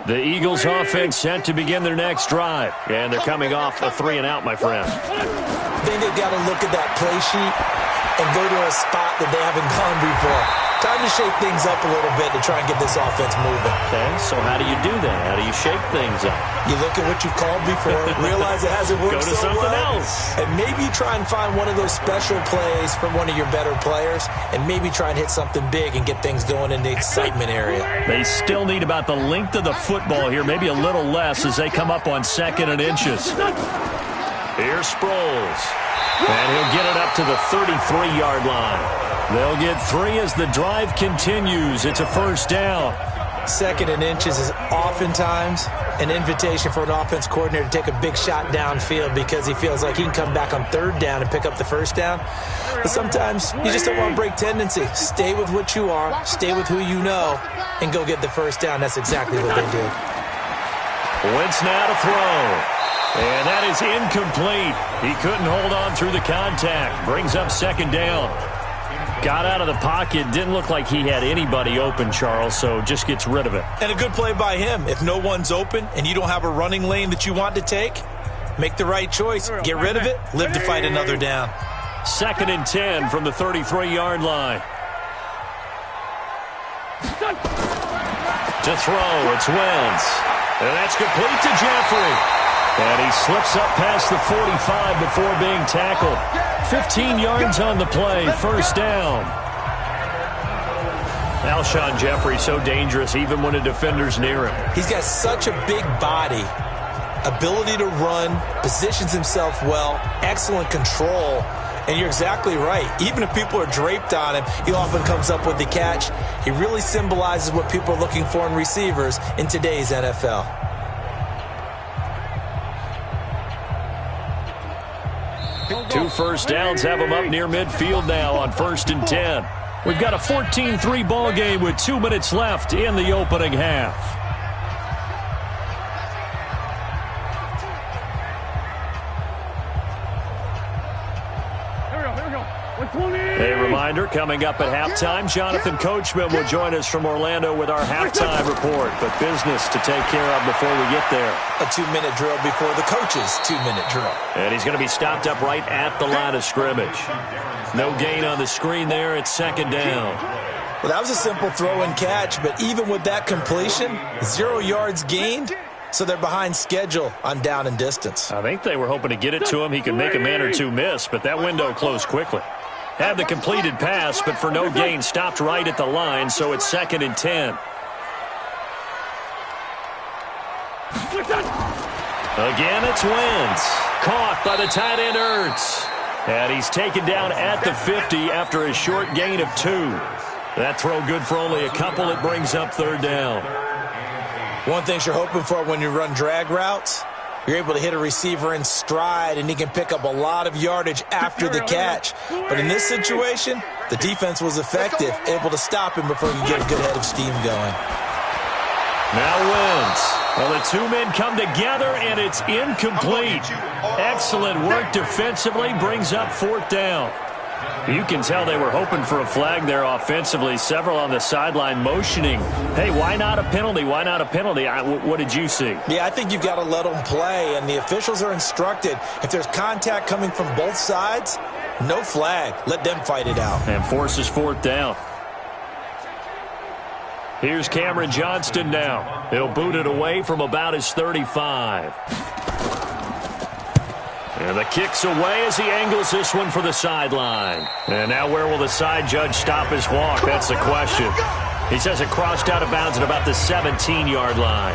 The Eagles offense set to begin their next drive. And they're coming off a 3-and-out, my friend. I think they've got to look at that play sheet and go to a spot that they haven't gone before. Time to shake things up a little bit to try and get this offense moving. Okay, so how do you do that? How do you shake things up? You look at what you called before, realize it hasn't worked Go to so something well, else. and maybe try and find one of those special plays from one of your better players, and maybe try and hit something big and get things going in the excitement area. They still need about the length of the football here, maybe a little less as they come up on 2nd and inches. Here's Sproles. And he'll get it up to the 33-yard line. They'll get 3 as the drive continues. It's a first down. 2nd and inches is oftentimes an invitation for an offense coordinator to take a big shot downfield because he feels like he can come back on 3rd down and pick up the first down. But sometimes you just don't want to break tendency. Stay with what you are, stay with who you know, and go get the first down. That's exactly what they did. Wentz now to throw. And that is incomplete. He couldn't hold on through the contact. Brings up 2nd down. Got out of the pocket. Didn't look like he had anybody open, Charles, so just gets rid of it. And a good play by him. If no one's open and you don't have a running lane that you want to take, make the right choice. Get rid of it. Live to fight another down. 2nd and 10 from the 33-yard line. To throw, it's Wentz. And that's complete to Jeffrey. And he slips up past the 45 before being tackled. 15 yards on the play, first down. Alshon Jeffrey so dangerous even when a defender's near him. He's got such a big body, ability to run, positions himself well, excellent control. And you're exactly right. Even if people are draped on him, he often comes up with the catch. He really symbolizes what people are looking for in receivers in today's NFL. 2 first downs have him up near midfield now on 1st and 10. We've got a 14-3 ball game with 2 minutes left in the opening half. A reminder, coming up at halftime, Jonathan Coachman will join us from Orlando with our halftime report. But business to take care of before we get there. A 2-minute drill before the coach's 2-minute drill. And he's going to be stopped up right at the line of scrimmage. No gain on the screen there. It's 2nd down. Well, that was a simple throw and catch, but even with that completion, 0 yards gained, so they're behind schedule on down and distance. I think they were hoping to get it to him. He could make a man or two miss, but that window closed quickly. Had the completed pass, but for no gain, stopped right at the line, so it's 2nd and 10. Again, it's Wentz. Caught by the tight end, Ertz. And he's taken down at the 50 after a short gain of 2. That throw good for only a couple. It brings up 3rd down. One thing you're hoping for when you run drag routes, you're able to hit a receiver in stride, and he can pick up a lot of yardage after the catch. But in this situation, the defense was effective, able to stop him before he could get a good head of steam going. Now Wentz. Well, the 2 men come together, and it's incomplete. Excellent work defensively, brings up 4th down. You can tell they were hoping for a flag there offensively. Several on the sideline motioning. Hey, why not a penalty? Why not a penalty? What did you see? Yeah, I think you've got to let them play, and the officials are instructed. If there's contact coming from both sides, no flag. Let them fight it out. And forces 4th down. Here's Cameron Johnston now. He'll boot it away from about his 35. And the kick's away as he angles this one for the sideline. And now where will the side judge stop his walk? That's the question. He says it crossed out of bounds at about the 17-yard line.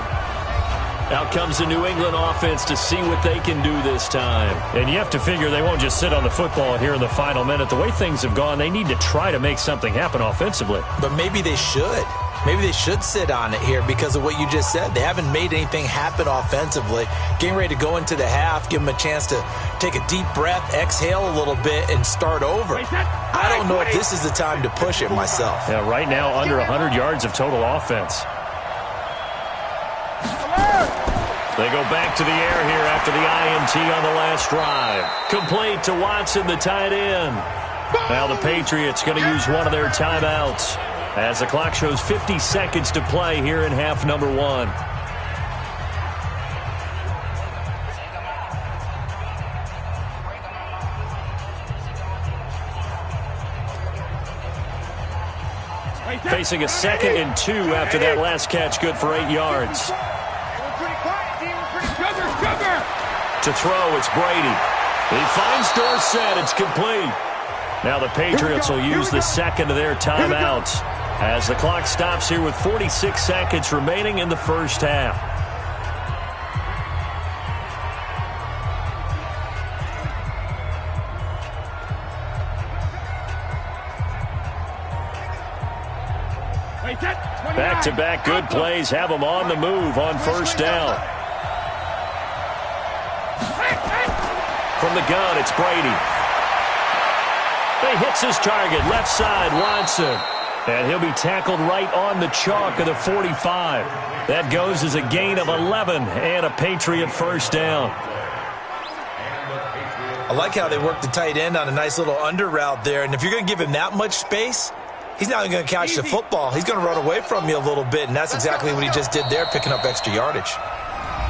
Out comes the New England offense to see what they can do this time. And you have to figure they won't just sit on the football here in the final minute. The way things have gone, they need to try to make something happen offensively. But maybe they should. Maybe they should sit on it here because of what you just said. They haven't made anything happen offensively. Getting ready to go into the half, give them a chance to take a deep breath, exhale a little bit, and start over. I don't know if this is the time to push it myself. Yeah, right now under 100 yards of total offense. They go back to the air here after the INT on the last drive. Complete to Watson, the tight end. Now the Patriots going to use one of their timeouts as the clock shows 50 seconds to play here in half number 1. Facing a 2nd and 2 after that last catch, good for 8 yards. To throw, it's Brady. He finds Dorsett. It's complete. Now the Patriots will use the second of their timeouts as the clock stops here with 46 seconds remaining in the first half. Back-to-back good plays have them on the move on first down. From the gun, it's Brady. He hits his target, left side, Watson. And he'll be tackled right on the chalk of the 45. That goes as a gain of 11 and a Patriot first down. I like how they work the tight end on a nice little under route there. And if you're going to give him that much space, he's not going to catch the football. He's going to run away from you a little bit, and that's exactly what he just did there, picking up extra yardage.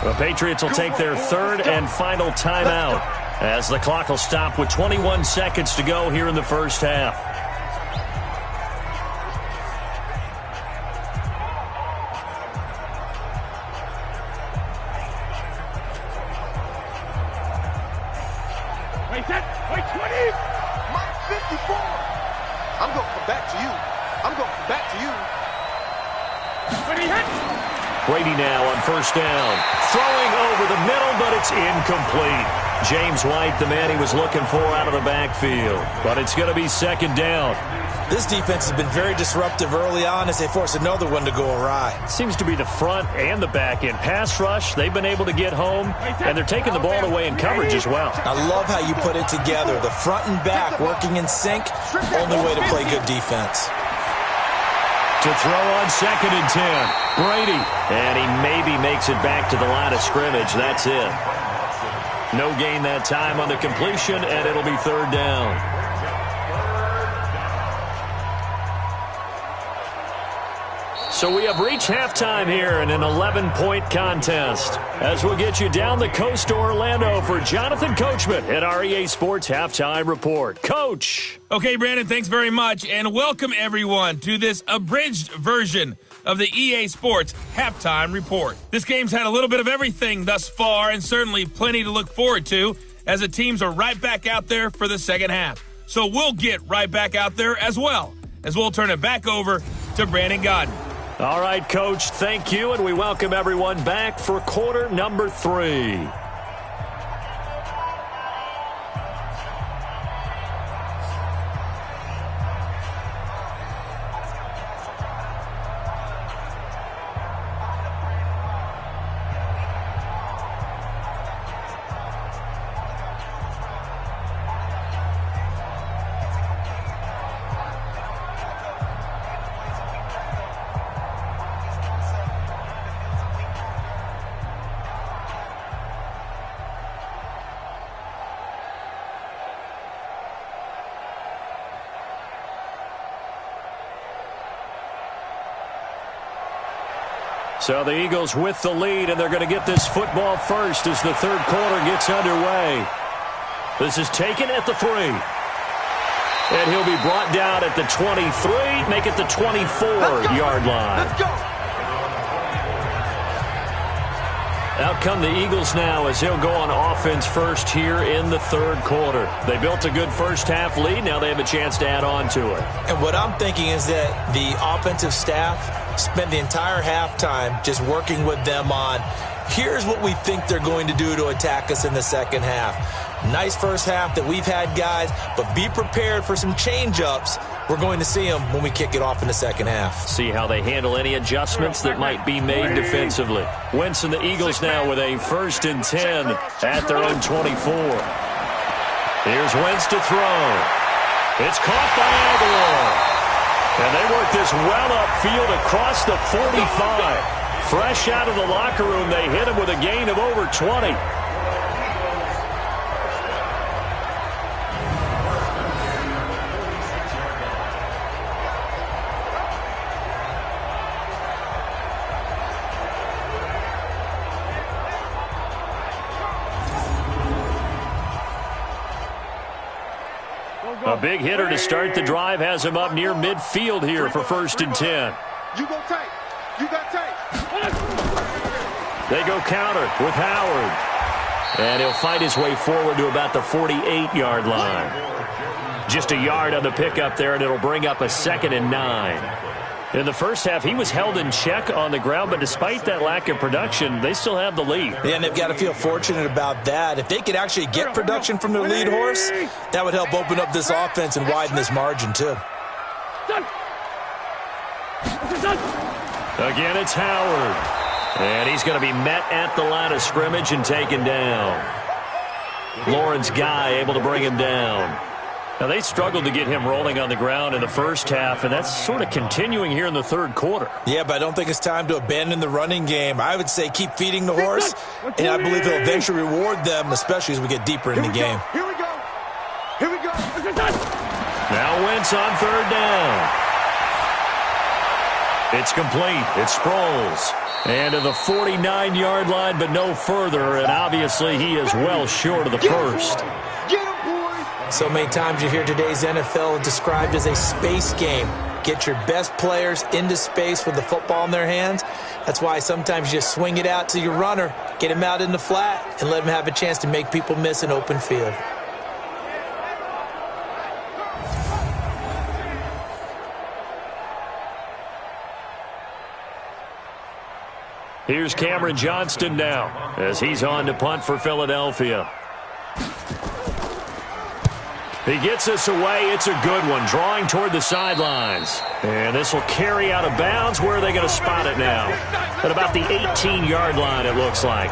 The Patriots will take their third and final timeout as the clock will stop with 21 seconds to go here in the first half. Wait, 20! Mike 54! I'm going to come back to you. I'm going to come back to you. Brady now on first down. Throwing over the middle, but it's incomplete. James White, the man he was looking for out of the backfield. But it's going to be second down. This defense has been very disruptive early on as they force another one to go awry. Seems to be the front and the back end. Pass rush, they've been able to get home, and they're taking the ball away in coverage as well. I love how you put it together. The front and back working in sync, only way to play good defense. To throw on second and 10, Brady. And he maybe makes it back to the line of scrimmage. That's it. No gain that time on the completion, and it'll be third down. So we have reached halftime here in an 11-point contest. As we'll get you down the coast to Orlando for Jonathan Coachman at our EA Sports Halftime Report. Coach. Okay, Brandon, thanks very much. And welcome, everyone, to this abridged version of the EA Sports Halftime Report. This game's had a little bit of everything thus far, and certainly plenty to look forward to as the teams are right back out there for the second half. So we'll get right back out there as well, as we'll turn it back over to Brandon Godden. All right, Coach, thank you, and we welcome everyone back for quarter number 3. So the Eagles with the lead, and they're going to get this football first as the third quarter gets underway. This is taken at the 3. And he'll be brought down at the 23, make it the 24-yard line. Let's go. Out come the Eagles now as they'll go on offense first here in the third quarter. They built a good first half lead. Now they have a chance to add on to it. And what I'm thinking is that the offensive staff spent the entire halftime just working with them on, here's what we think they're going to do to attack us in the second half. Nice first half that we've had, guys, but be prepared for some change-ups. We're going to see them when we kick it off in the second half. See how they handle any adjustments that might be made defensively. Wentz and the Eagles now with a 1st and 10 at their own 24. Here's Wentz to throw. It's caught by Aguilar. And they work this well upfield across the 45. Fresh out of the locker room, they hit him with a gain of over 20. A big hitter to start the drive has him up near midfield here for 1st and 10. You go tight. You got tight. They go counter with Howard. And he'll fight his way forward to about the 48-yard line. Just a yard on the pickup there, and it'll bring up a 2nd and 9. In the first half, he was held in check on the ground, but despite that lack of production, they still have the lead. Yeah, and they've got to feel fortunate about that. If they could actually get production from their lead horse, that would help open up this offense and widen this margin, too. Again, it's Howard. And he's going to be met at the line of scrimmage and taken down. Lawrence Guy able to bring him down. Now, they struggled to get him rolling on the ground in the first half, and that's sort of continuing here in the third quarter. Yeah, but I don't think it's time to abandon the running game. I would say keep feeding the horse, and I believe he'll eventually reward them, especially as we get deeper in the game. Here we go. Here we go. Now Wentz on 3rd down. It's complete. It's Sproles. And to the 49-yard line, but no further, and obviously he is well short of the first. So many times you hear today's NFL described as a space game. Get your best players into space with the football in their hands. That's why sometimes you just swing it out to your runner, get him out in the flat, and let him have a chance to make people miss an open field. Here's Cameron Johnston now as he's on to punt for Philadelphia. He gets us away. It's a good one, drawing toward the sidelines. And this will carry out of bounds. Where are they going to spot it now? At about the 18-yard line, it looks like.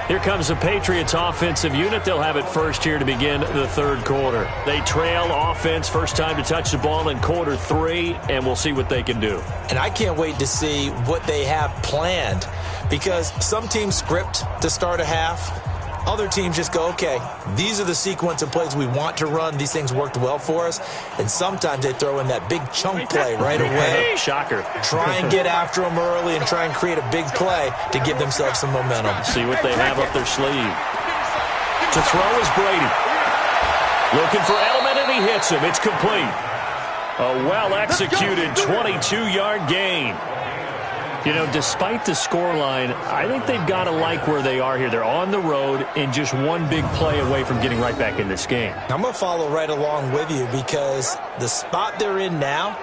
Here comes the Patriots offensive unit. They'll have it first here to begin the third quarter. They trail offense, first time to touch the ball in quarter 3, and we'll see what they can do. And I can't wait to see what they have planned, because some teams script to start a half. Other teams just go, okay, these are the sequence of plays we want to run. These things worked well for us. And sometimes they throw in that big chunk play right away. Shocker. Try and get after them early and try and create a big play to give themselves some momentum. See what they have up their sleeve. To throw is Brady. Looking for Edelman, and he hits him. It's complete. A well-executed 22-yard gain. You know, despite the scoreline, I think they've got to like where they are here. They're on the road and just one big play away from getting right back in this game. I'm going to follow right along with you, because the spot they're in now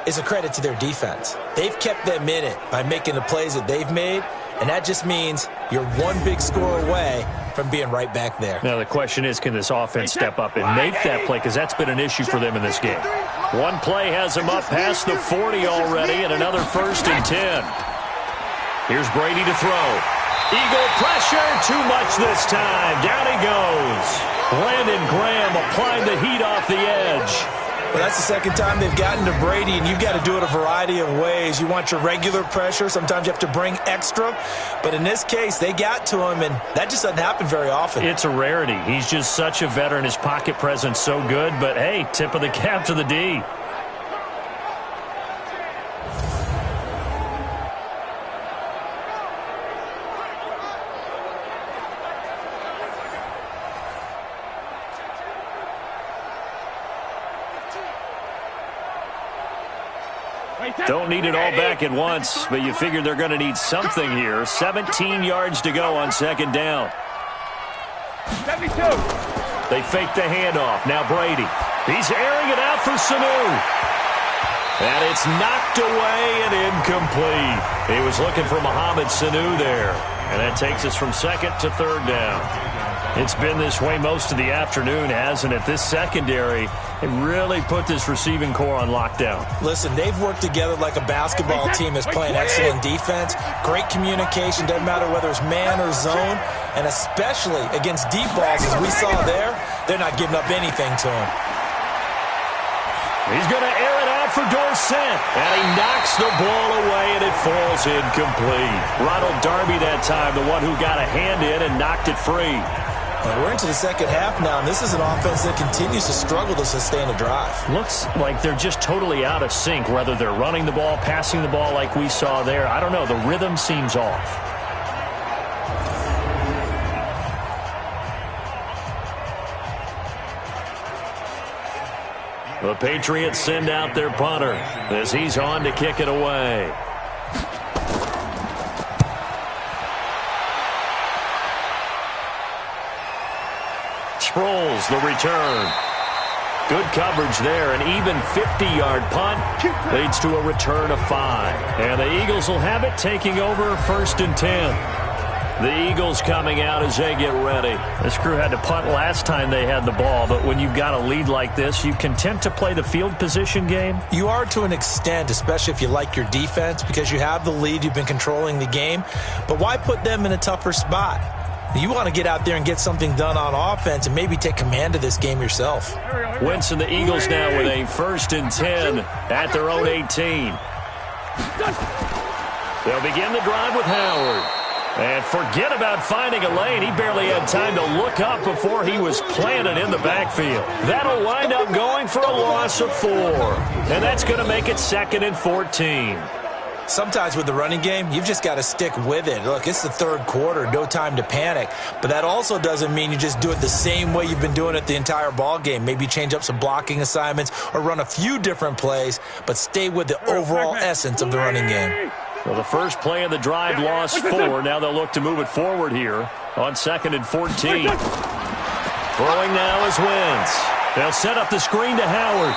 is a credit to their defense. They've kept them in it by making the plays that they've made, and that just means you're one big score away from being right back there. Now, the question is, can this offense step up and make that play, because that's been an issue for them in this game. One play has them up past the 40 already, and another 1st and 10. Here's Brady to throw. Eagle pressure, too much this time. Down he goes. Brandon Graham applying the heat off the edge. Well, that's the second time they've gotten to Brady, and you've got to do it a variety of ways. You want your regular pressure. Sometimes you have to bring extra. But in this case, they got to him, and that just doesn't happen very often. It's a rarity. He's just such a veteran. His pocket presence so good. But, hey, tip of the cap to the D. Don't need it all back at once, but you figure they're going to need something here. 17 yards to go on 2nd down. 72. They fake the handoff. Now Brady. He's airing it out for Sanu. And it's knocked away and incomplete. He was looking for Mohamed Sanu there. And that takes us from 2nd to 3rd down. It's been this way most of the afternoon, hasn't it? This secondary, it really put this receiving core on lockdown. Listen, they've worked together like a basketball team that's playing excellent defense. Great communication, doesn't matter whether it's man or zone. And especially against deep balls, as we saw there, they're not giving up anything to him. He's going to air it out for Dorsett. And he knocks the ball away, and it falls incomplete. Ronald Darby that time, the one who got a hand in and knocked it free. And we're into the second half now, and this is an offense that continues to struggle to sustain a drive. Looks like they're just totally out of sync, whether they're running the ball, passing the ball like we saw there. I don't know. The rhythm seems off. The Patriots send out their punter as he's on to kick it away. Sproles, the return. Good coverage there. An even 50-yard punt leads to a return of 5. And the Eagles will have it, taking over 1st and 10. The Eagles coming out as they get ready. This crew had to punt last time they had the ball, but when you've got a lead like this, you content to play the field position game? You are to an extent, especially if you like your defense, because you have the lead, you've been controlling the game. But why put them in a tougher spot? You want to get out there and get something done on offense and maybe take command of this game yourself. Wentz and the Eagles now with a 1st and 10 at their own 18. They'll begin the drive with Howard. And forget about finding a lane. He barely had time to look up before he was planted in the backfield. That'll wind up going for a loss of 4. And that's going to make it 2nd and 14. Sometimes with the running game, you've just got to stick with it. Look, it's the 3rd quarter, no time to panic. But that also doesn't mean you just do it the same way you've been doing it the entire ball game. Maybe change up some blocking assignments or run a few different plays, but stay with the overall essence of the running game. Well, the first play of the drive lost 4. Now they'll look to move it forward here on 2nd and 14. Throwing now is Wentz. They'll set up the screen to Howard.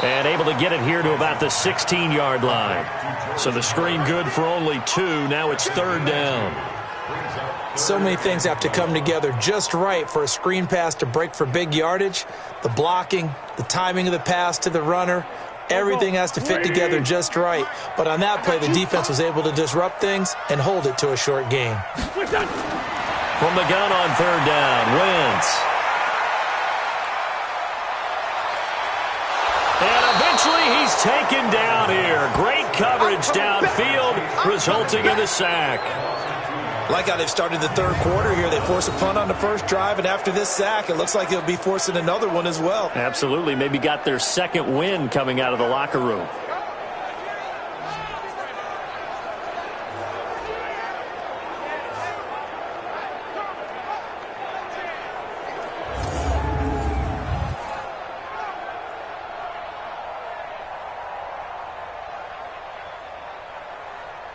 And able to get it here to about the 16-yard line. So the screen good for only 2. Now it's 3rd down. So many things have to come together just right for a screen pass to break for big yardage. The blocking, the timing of the pass to the runner, everything has to fit together just right. But on that play, the defense was able to disrupt things and hold it to a short gain. From the gun on 3rd down, Wentz. And eventually he's taken down here. Great coverage downfield, resulting in the sack. Like how they've started the 3rd quarter here. They force a punt on the first drive, and after this sack, it looks like they'll be forcing another one as well. Absolutely. Maybe got their 2nd win coming out of the locker room.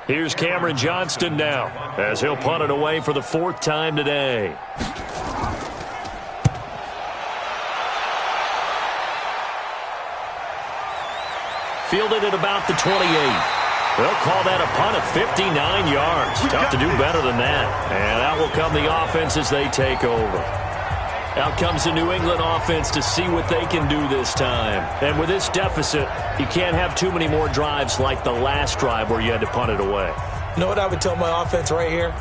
Here's Cameron Johnston now as he'll punt it away for the 4th time today. Fielded at about the 28. They'll call that a punt of 59 yards. Tough to do better than that. And out will come the offense as they take over. Out comes the New England offense to see what they can do this time. And with this deficit, you can't have too many more drives like the last drive where you had to punt it away. You know what I would tell my offense right here?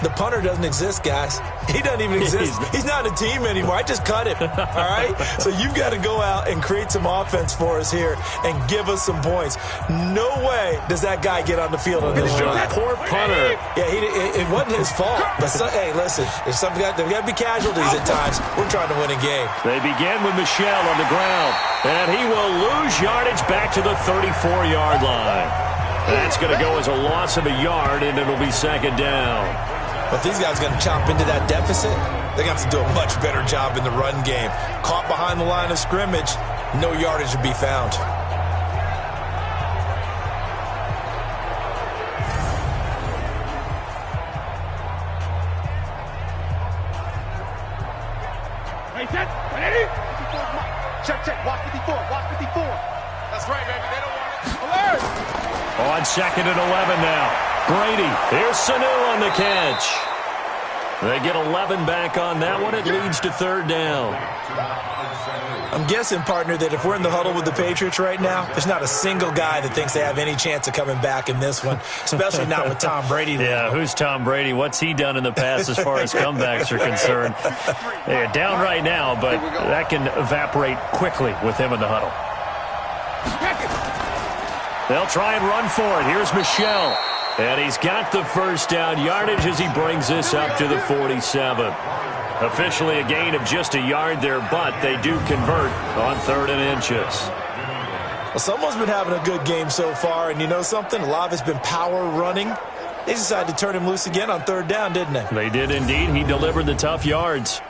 The punter doesn't exist, guys. He doesn't even exist. He's not a team anymore. I just cut him, all right? So you've got to go out and create some offense for us here and give us some points. No way does that guy get on the field on this drive. Poor punter. Yeah, it wasn't his fault. But, hey, listen, there's got to be casualties at times. We're trying to win a game. They begin with Michel on the ground, and he will lose yardage back to the 34-yard line. That's going to go as a loss of a yard, and it'll be 2nd down. But these guys are going to chop into that deficit. They're going to have to do a much better job in the run game. Caught behind the line of scrimmage, no yardage to be found. Check. Watch 54. That's right, baby. They don't want it. Alert! On 2nd and 11 now. Brady. Here's Sanu on the catch. They get 11 back on that one. It leads to 3rd down. I'm guessing, partner, that if we're in the huddle with the Patriots right now, there's not a single guy that thinks they have any chance of coming back in this one, especially not with Tom Brady. Yeah, who's Tom Brady? What's he done in the past as far as comebacks are concerned? They're down right now, but that can evaporate quickly with him in the huddle. They'll try and run for it. Here's Michel. And he's got the 1st down yardage as he brings this up to the 47. Officially a gain of just a yard there, but they do convert on 3rd and inches. Well, someone's been having a good game so far, and you know something? A lot of it's been power running. They decided to turn him loose again on 3rd down, didn't they? They did indeed. He delivered the tough yards.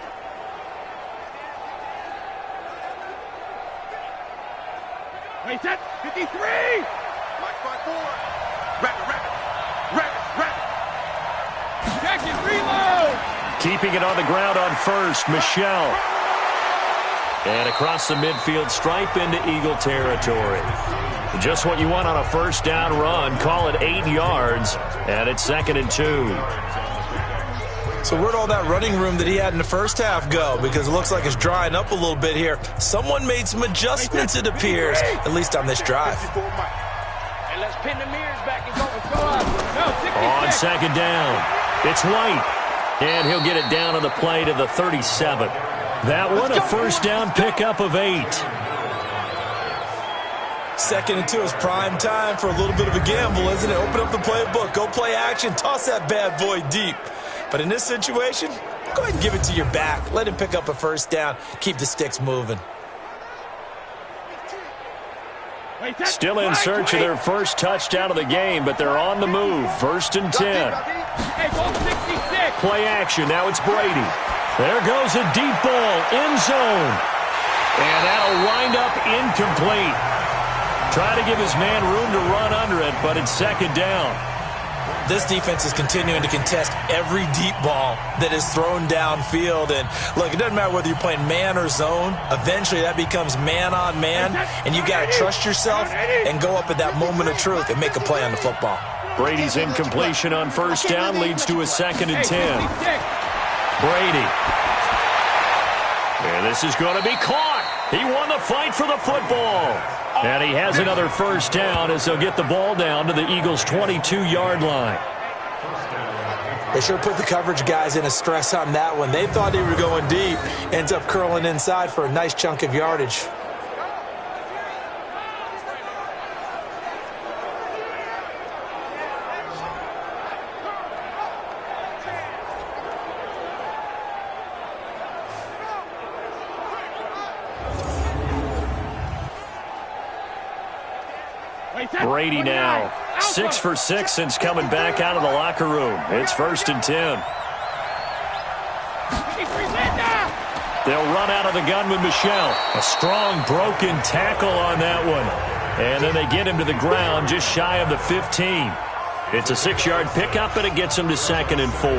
Wait, set. 53. Mike 5-4. Rapid. Jacket, reload. Keeping it on the ground on first, Michelle. And across the midfield stripe into Eagle territory. Just what you want on a first down run. Call it 8 yards, and it's 2nd and 2. So where'd all that running room that he had in the first half go? Because it looks like it's drying up a little bit here. Someone made some adjustments, it appears, at least on this drive. And let's pin the mirrors back and go up. No, On 2nd down, it's White. And he'll get it down on the play to the 37. That one, a first down pickup of 8. 2nd and 2 is prime time for a little bit of a gamble, isn't it? Open up the playbook, go play action, toss that bad boy deep. But in this situation, go ahead and give it to your back. Let him pick up a first down. Keep the sticks moving. Still in search of their first touchdown of the game, but they're on the move. 1st and 10. Play action. Now it's Brady. There goes a deep ball. End zone. And that'll wind up incomplete. Try to give his man room to run under it, but it's 2nd down. This defense is continuing to contest every deep ball that is thrown downfield. And look, it doesn't matter whether you're playing man or zone. Eventually, that becomes man on man. And you got to trust yourself and go up at that moment of truth and make a play on the football. Brady's incompletion on first down leads to a 2nd and 10. Brady. And this is going to be caught. He won the fight for the football. And he has another first down as they'll get the ball down to the Eagles' 22-yard line. They sure put the coverage guys in a stress on that one. They thought they were going deep. Ends up curling inside for a nice chunk of yardage. Brady now 6 for 6 since coming back out of the locker room. It's 1st and 10. They'll run out of the gun with Michelle. A strong broken tackle on that one. And then they get him to the ground just shy of the 15. It's a 6-yard pickup, and it gets him to 2nd and 4.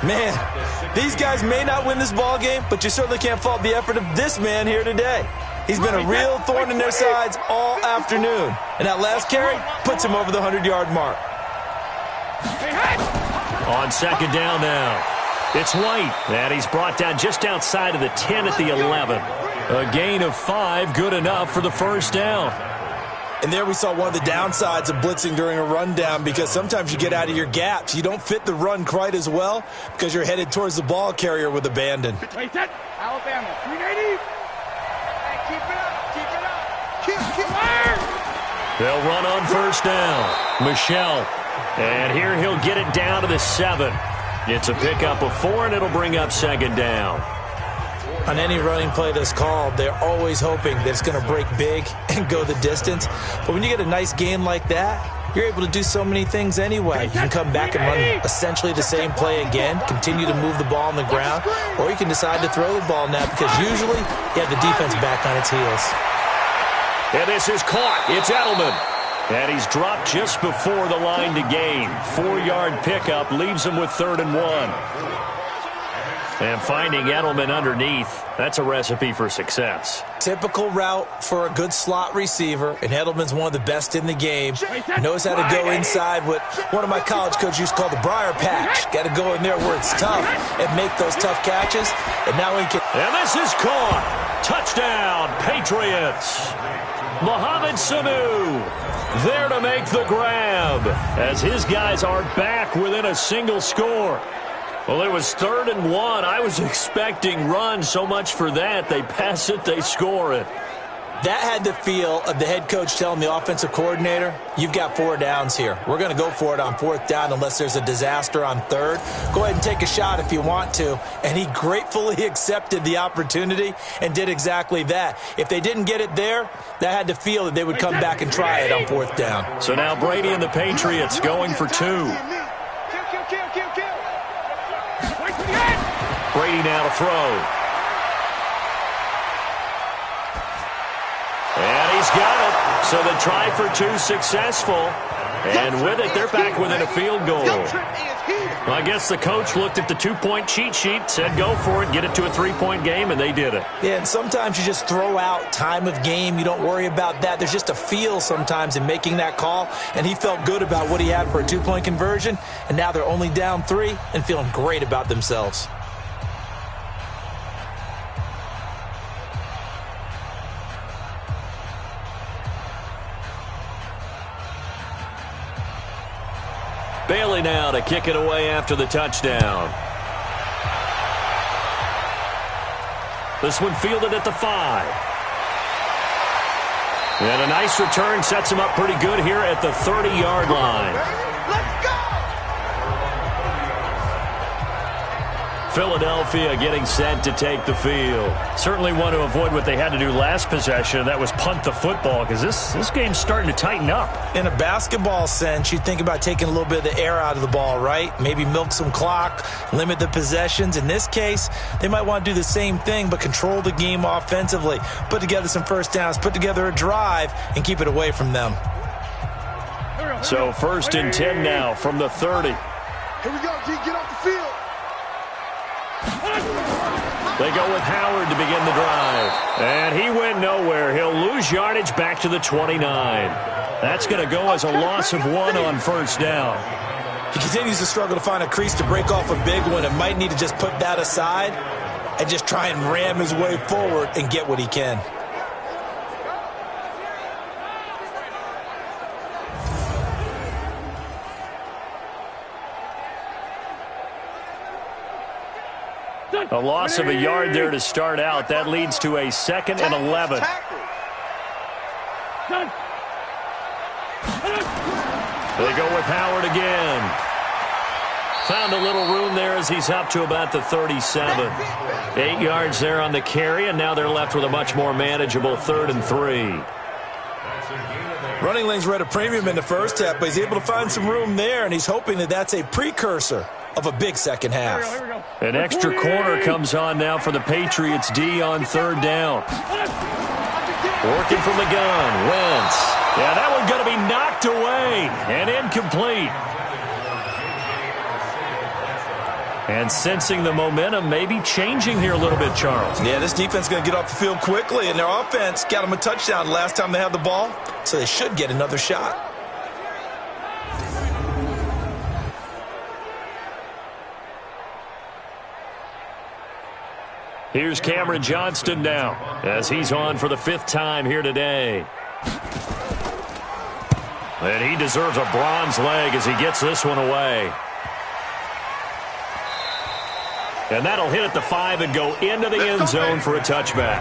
Man, these guys may not win this ball game, but you certainly can't fault the effort of this man here today. He's been a real thorn in their sides all afternoon. And that last carry puts him over the 100-yard mark. On 2nd down now, it's White. And he's brought down just outside of the 10 at the 11. A gain of 5, good enough for the first down. And there we saw one of the downsides of blitzing during a rundown, because sometimes you get out of your gaps. You don't fit the run quite as well because you're headed towards the ball carrier with abandon. Wait, set. Alabama, 380. Keep it up. Keep it. They'll run on first down. Michelle. And here he'll get it down to the 7. It's a pickup of 4, and it'll bring up 2nd down. On any running play that's called, they're always hoping that it's going to break big and go the distance. But when you get a nice gain like that, you're able to do so many things anyway. You can come back and run essentially the same play again, continue to move the ball on the ground, or you can decide to throw the ball now, because usually you have the defense back on its heels. And this is caught. It's Edelman. And he's dropped just before the line to gain. 4-yard pickup leaves him with 3rd and 1. And finding Edelman underneath, that's a recipe for success. Typical route for a good slot receiver, and Edelman's one of the best in the game. Knows how to go inside what one of my college coaches used to call the briar patch. Got to go in there where it's tough and make those tough catches. And now he can. And this is caught. Touchdown, Patriots. Mohamed Sanu there to make the grab as his guys are back within a single score. Well, it was 3rd and 1. I was expecting run, so much for that. They pass it, they score it. That had the feel of the head coach telling the offensive coordinator, you've got 4 downs here. We're going to go for it on 4th down unless there's a disaster on 3rd. Go ahead and take a shot if you want to. And he gratefully accepted the opportunity and did exactly that. If they didn't get it there, that had the feel that they would come back and try it on 4th down. So now Brady and the Patriots going for 2. Brady now to throw. And he he's got it. So the try for two successful. And with it, they're back within a field goal. Well, I guess the coach looked at the two-point cheat sheet, said go for it, get it to a three-point game, and they did it. Yeah, and sometimes you just throw out time of game. You don't worry about that. There's just a feel sometimes in making that call, and he felt good about what he had for a two-point conversion, and now they're only down 3 and feeling great about themselves. Bailey now to kick it away after the touchdown. This one fielded at the 5. And a nice return sets him up pretty good here at the 30-yard line. Let's go! Philadelphia getting set to take the field. Certainly want to avoid what they had to do last possession. That was punt the football, because this game's starting to tighten up. In a basketball sense, you think about taking a little bit of the air out of the ball, right? Maybe milk some clock, limit the possessions. In this case, they might want to do the same thing, but control the game offensively. Put together some first downs, put together a drive, and keep it away from them. So 1st and 10 now from the 30. Here we go, G. Get off the field. They go with Howard to begin the drive. And he went nowhere. He'll lose yardage back to the 29. That's going to go as a loss of 1 on first down. He continues to struggle to find a crease to break off a big one and might need to just put that aside and just try and ram his way forward and get what he can. A loss of a yard there to start out. That leads to a 2nd and 11. They go with Howard again. Found a little room there as he's up to about the 37. 8 yards there on the carry, and now they're left with a much more manageable 3rd and 3. Running lanes were at a premium in the first half, but he's able to find some room there, and he's hoping that that's a precursor of a big second half. An extra corner comes on now for the Patriots D on 3rd down. Working from the gun, Wentz. Yeah, that one's going to be knocked away and incomplete. And sensing the momentum maybe changing here a little bit, Charles. Yeah, this defense is going to get off the field quickly, and their offense got them a touchdown last time they had the ball, so they should get another shot. Here's Cameron Johnston now as he's on for the 5th time here today. And he deserves a bronze leg as he gets this one away. And that'll hit at the 5 and go into the end zone for a touchback.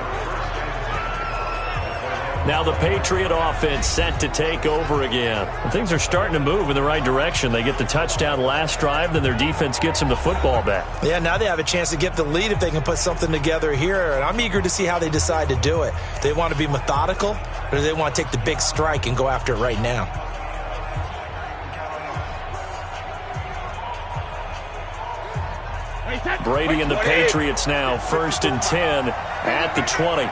Now the Patriot offense set to take over again. And things are starting to move in the right direction. They get the touchdown last drive, then their defense gets them the football back. Yeah, now they have a chance to get the lead if they can put something together here. And I'm eager to see how they decide to do it. Do they want to be methodical, or do they want to take the big strike and go after it right now? Brady and the Patriots now 1st and 10 at the 20.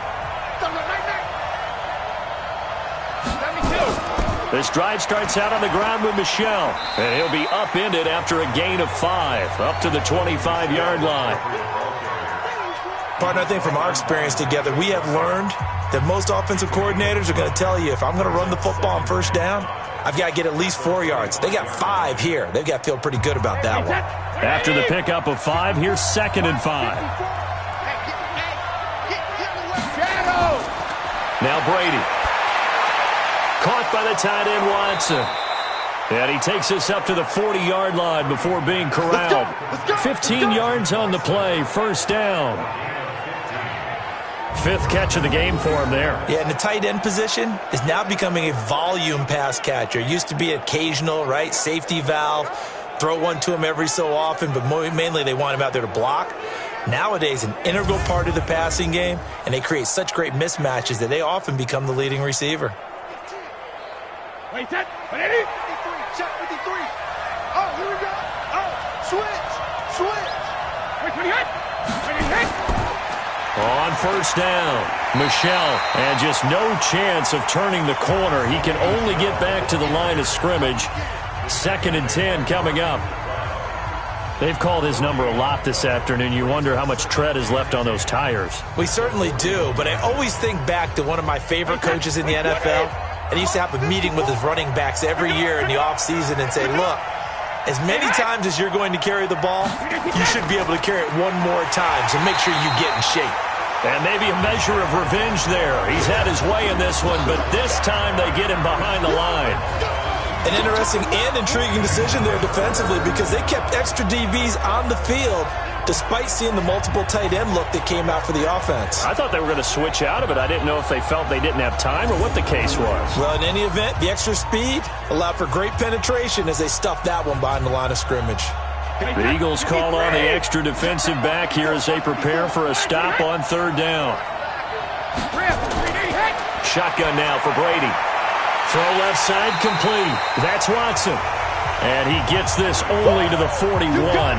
This drive starts out on the ground with Michel, and he'll be upended after a gain of 5 up to the 25-yard line. Partner, I think from our experience together, we have learned that most offensive coordinators are going to tell you, if I'm going to run the football on first down, I've got to get at least 4 yards. They got 5 here. They've got to feel pretty good about that one. After the pickup of 5, here's 2nd and 5. Now Brady. Caught by the tight end, Watson. And he takes us up to the 40-yard line before being corralled. 15 yards on the play, 1st down. 5th catch of the game for him there. Yeah, and the tight end position is now becoming a volume pass catcher. It used to be occasional, right? Safety valve. Throw one to him every so often, but mainly they want him out there to block. Nowadays, an integral part of the passing game, and they create such great mismatches that they often become the leading receiver. Wait, that. 53. Check 53. Oh, here we go. Oh, switch. Wait, 28. On first down, Michel, and just no chance of turning the corner. He can only get back to the line of scrimmage. 2nd and 10 coming up. They've called his number a lot this afternoon. You wonder how much tread is left on those tires. We certainly do, but I always think back to one of my favorite coaches in the NFL, and he used to have a meeting with his running backs every year in the offseason and say, look, as many times as you're going to carry the ball, you should be able to carry it one more time, so make sure you get in shape. And maybe a measure of revenge there. He's had his way in this one, but this time they get him behind the line. An interesting and intriguing decision there defensively because they kept extra DBs on the field despite seeing the multiple tight end look that came out for the offense. I thought they were going to switch out of it. I didn't know if they felt they didn't have time or what the case was. Well, in any event, the extra speed allowed for great penetration as they stuffed that one behind the line of scrimmage. The Eagles call on the extra defensive back here as they prepare for a stop on 3rd down. Shotgun now for Brady. Throw left side complete. That's Watson. And he gets this only to the 41.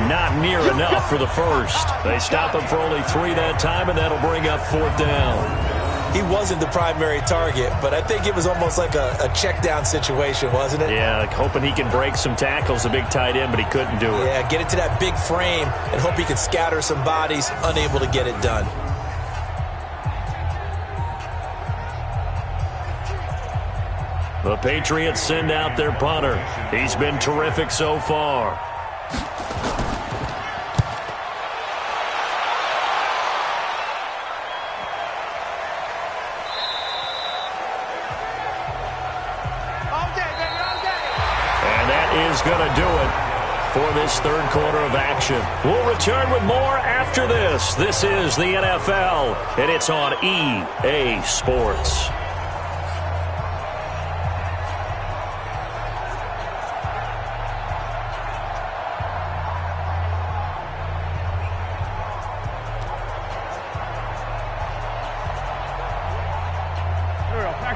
Not near enough for the first. They stop him for only 3 that time, and that'll bring up 4th down. He wasn't the primary target, but I think it was almost like a check down situation, wasn't it? Yeah, like hoping he can break some tackles, a big tight end, but he couldn't do it. Yeah, get it to that big frame and hope he can scatter some bodies, unable to get it done. The Patriots send out their punter. He's been terrific so far. And that is going to do it for this 3rd quarter of action. We'll return with more after this. This is the NFL, and it's on EA Sports.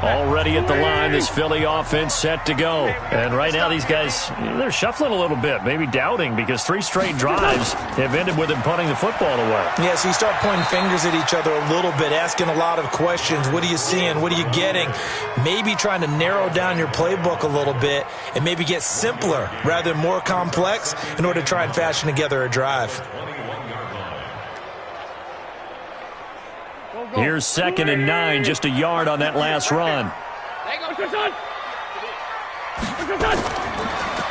Already at the line, this Philly offense set to go. And right now, these guys, they're shuffling a little bit, maybe doubting, because 3 straight drives have ended with them punting the football away. Yeah, so you start pointing fingers at each other a little bit, asking a lot of questions. What are you seeing? What are you getting? Maybe trying to narrow down your playbook a little bit and maybe get simpler rather than more complex in order to try and fashion together a drive. Here's 2nd and 9, just a yard on that last run.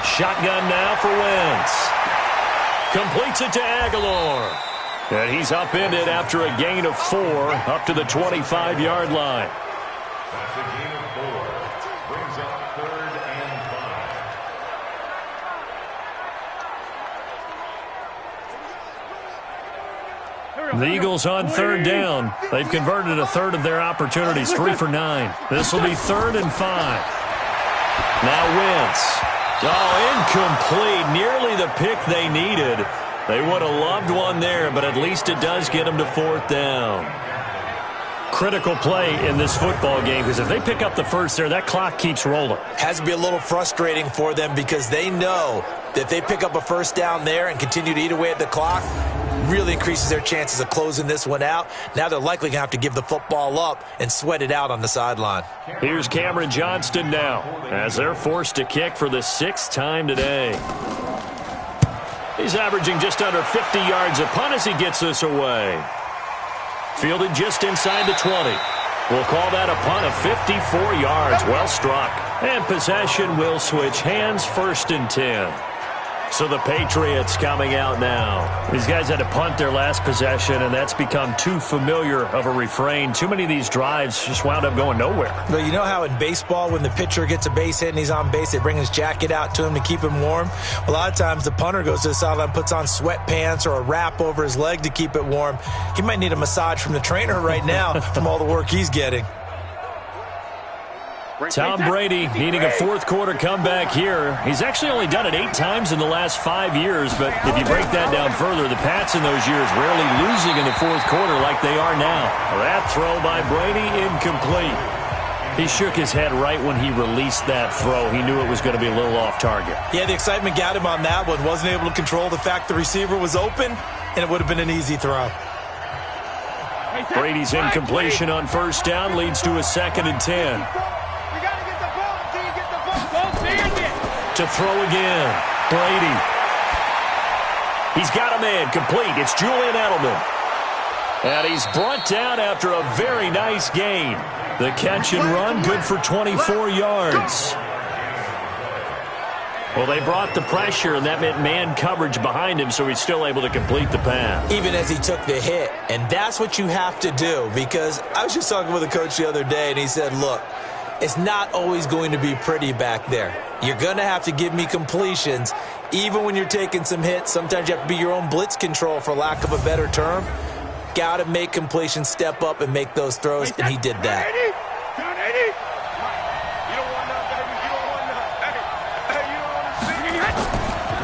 Shotgun now for Wentz. Completes it to Aguilar. And he's upended after a gain of 4 up to the 25-yard line. That's a gain of 4. Brings up 3rd and 5. The Eagles on 3rd down. They've converted a third of their opportunities, 3 for 9. This will be 3rd and 5. Now Wentz. Oh, incomplete. Nearly the pick they needed. They would have loved one there, but at least it does get them to 4th down. Critical play in this football game, because if they pick up the first there, that clock keeps rolling. Has to be a little frustrating for them because they know that if they pick up a first down there and continue to eat away at the clock, really increases their chances of closing this one out. Now they're likely going to have to give the football up and sweat it out on the sideline. Here's Cameron Johnston now as they're forced to kick for the 6th time today. He's averaging just under 50 yards a punt as he gets this away. Fielded just inside the 20. We'll call that a punt of 54 yards. Well struck. And possession will switch hands, 1st and 10. So the Patriots coming out now. These guys had to punt their last possession, and that's become too familiar of a refrain. Too many of these drives just wound up going nowhere. Well, you know how in baseball, when the pitcher gets a base hit and he's on base, they bring his jacket out to him to keep him warm? A lot of times the punter goes to the sideline, puts on sweatpants or a wrap over his leg to keep it warm. He might need a massage from the trainer right now from all the work he's getting. Tom Brady needing a 4th quarter comeback here. He's actually only done it 8 times in the last 5 years, but if you break that down further, the Pats in those years rarely losing in the 4th quarter like they are now. That throw by Brady, incomplete. He shook his head right when he released that throw. He knew it was going to be a little off target. Yeah, the excitement got him on that one. Wasn't able to control the fact the receiver was open, and it would have been an easy throw. Brady's incompletion on first down leads to a 2nd and 10. To throw again. Brady. He's got a man complete. It's Julian Edelman. And he's brought down after a very nice gain. The catch and run, good for 24 yards. Well, they brought the pressure, and that meant man coverage behind him, so he's still able to complete the pass. Even as he took the hit. And that's what you have to do, because I was just talking with a coach the other day, and he said, look, it's not always going to be pretty back there. You're going to have to give me completions. Even when you're taking some hits, sometimes you have to be your own blitz control, for lack of a better term. Got to make completions, step up, and make those throws, and he did that.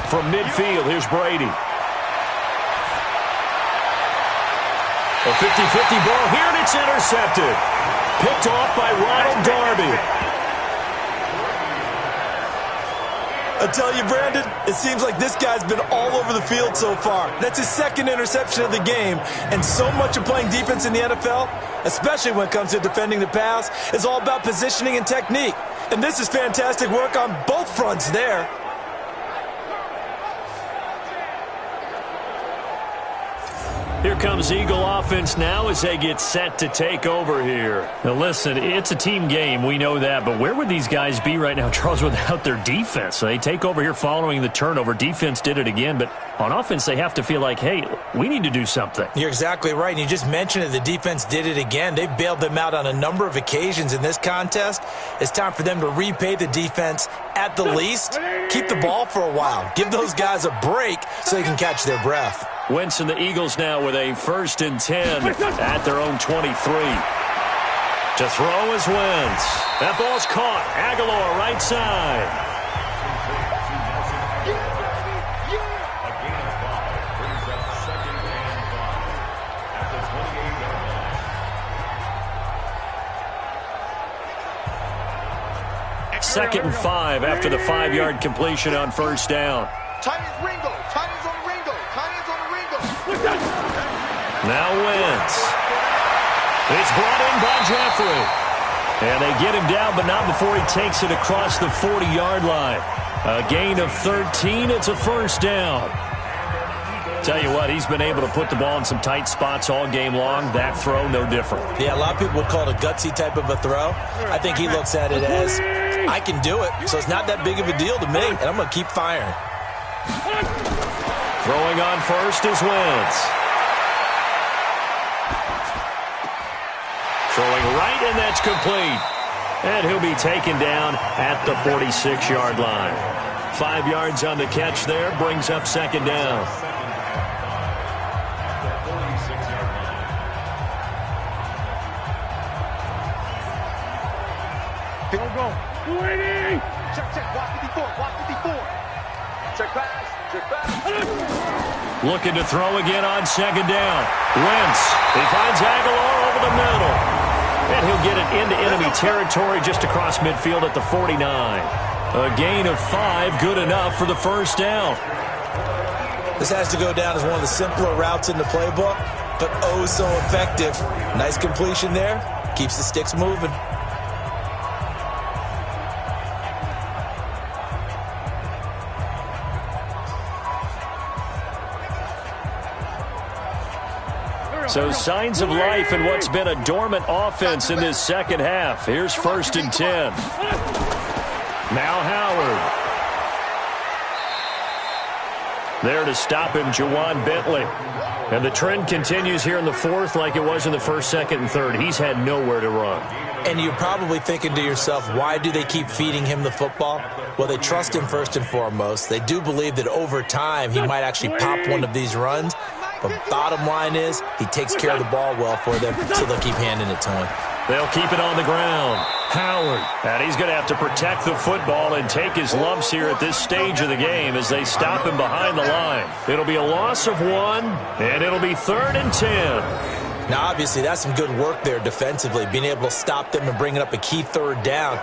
From midfield, here's Brady. A 50-50 ball here, and it's intercepted. Picked off by Ronald Darby. I tell you, Brandon, it seems like this guy's been all over the field so far. That's his 2nd interception of the game. And so much of playing defense in the NFL, especially when it comes to defending the pass, is all about positioning and technique. And this is fantastic work on both fronts there. Here comes Eagle offense now as they get set to take over here. Now listen, it's a team game, we know that, but where would these guys be right now, Charles, without their defense? So they take over here following the turnover. Defense did it again, but on offense they have to feel like, hey, we need to do something. You're exactly right, and you just mentioned it. The defense did it again. They bailed them out on a number of occasions in this contest. It's time for them to repay the defense at the least. Keep the ball for a while. Give those guys a break so they can catch their breath. Wentz and the Eagles now with a 1st and 10 at their own 23. To throw is Wentz. That ball's caught. Aguilar right side. A gain of 5 brings up 2nd and 5 at the 28-yard line. 2nd and 5 after the 5-yard completion on first down. Ringo. Titans on Ringo. Titans on Ringo. Now Wentz. It's brought in by Jeffrey. And they get him down, but not before he takes it across the 40-yard line. A gain of 13. It's a 1st down. Tell you what, he's been able to put the ball in some tight spots all game long. That throw, no different. Yeah, a lot of people would call it a gutsy type of a throw. I think he looks at it as, I can do it, so it's not that big of a deal to me, and I'm going to keep firing. Throwing on first is Wentz. Throwing right, and that's complete. And he'll be taken down at the 46-yard line. 5 yards on the catch there, brings up 2nd down. Here we go. 280. Check. Block 54. Block 54. Check pass. Looking to throw again on 2nd down. Wentz. He finds Aguilar over the middle. And he'll get it into enemy territory just across midfield at the 49. A gain of 5, good enough for the 1st down. This has to go down as one of the simpler routes in the playbook, but oh so effective. Nice completion there. Keeps the sticks moving. So signs of life in what's been a dormant offense in this second half. Here's 1st and 10. Now Howard. There to stop him, Juwan Bentley. And the trend continues here in the 4th like it was in the 1st, 2nd, and 3rd. He's had nowhere to run. And you're probably thinking to yourself, why do they keep feeding him the football? Well, they trust him first and foremost. They do believe that over time he might actually pop one of these runs. But bottom line is, he takes care of the ball well for them, so they'll keep handing it to him. They'll keep it on the ground. Howard. And he's going to have to protect the football and take his lumps here at this stage of the game as they stop him behind the line. It'll be a loss of 1, and it'll be 3rd and 10. Now, obviously, that's some good work there defensively, being able to stop them and bring it up a key 3rd down.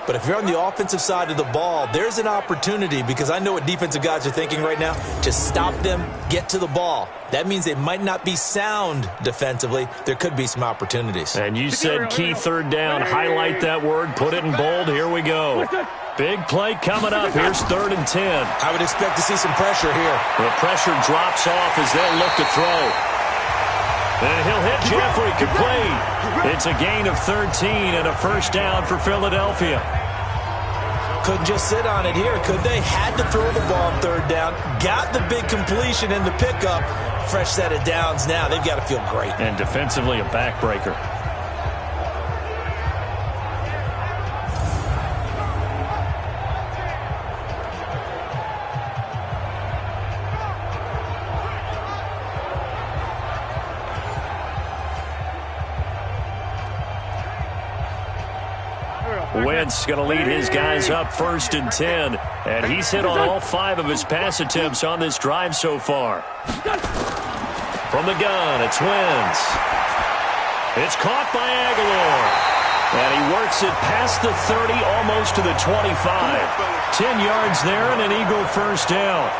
But if you're on the offensive side of the ball, there's an opportunity, because I know what defensive guys are thinking right now. Just stop them, get to the ball. That means they might not be sound defensively. There could be some opportunities. And you said key third down. Highlight that word. Put it in bold. Here we go. Big play coming up. Here's 3rd and 10. I would expect to see some pressure here. The pressure drops off as they'll look to throw. And he'll hit Jeffrey, complete. It's a gain of 13 and a first down for Philadelphia. Couldn't just sit on it here, could they? Had to throw the ball on 3rd down. Got the big completion in the pickup. Fresh set of downs now. They've got to feel great. And defensively, a backbreaker. Wentz going to lead his guys up 1st and 10. And he's hit on all 5 of his pass attempts on this drive so far. From the gun, it's Wentz. It's caught by Aguilar. And he works it past the 30, almost to the 25. 10 yards there and an Eagle first down.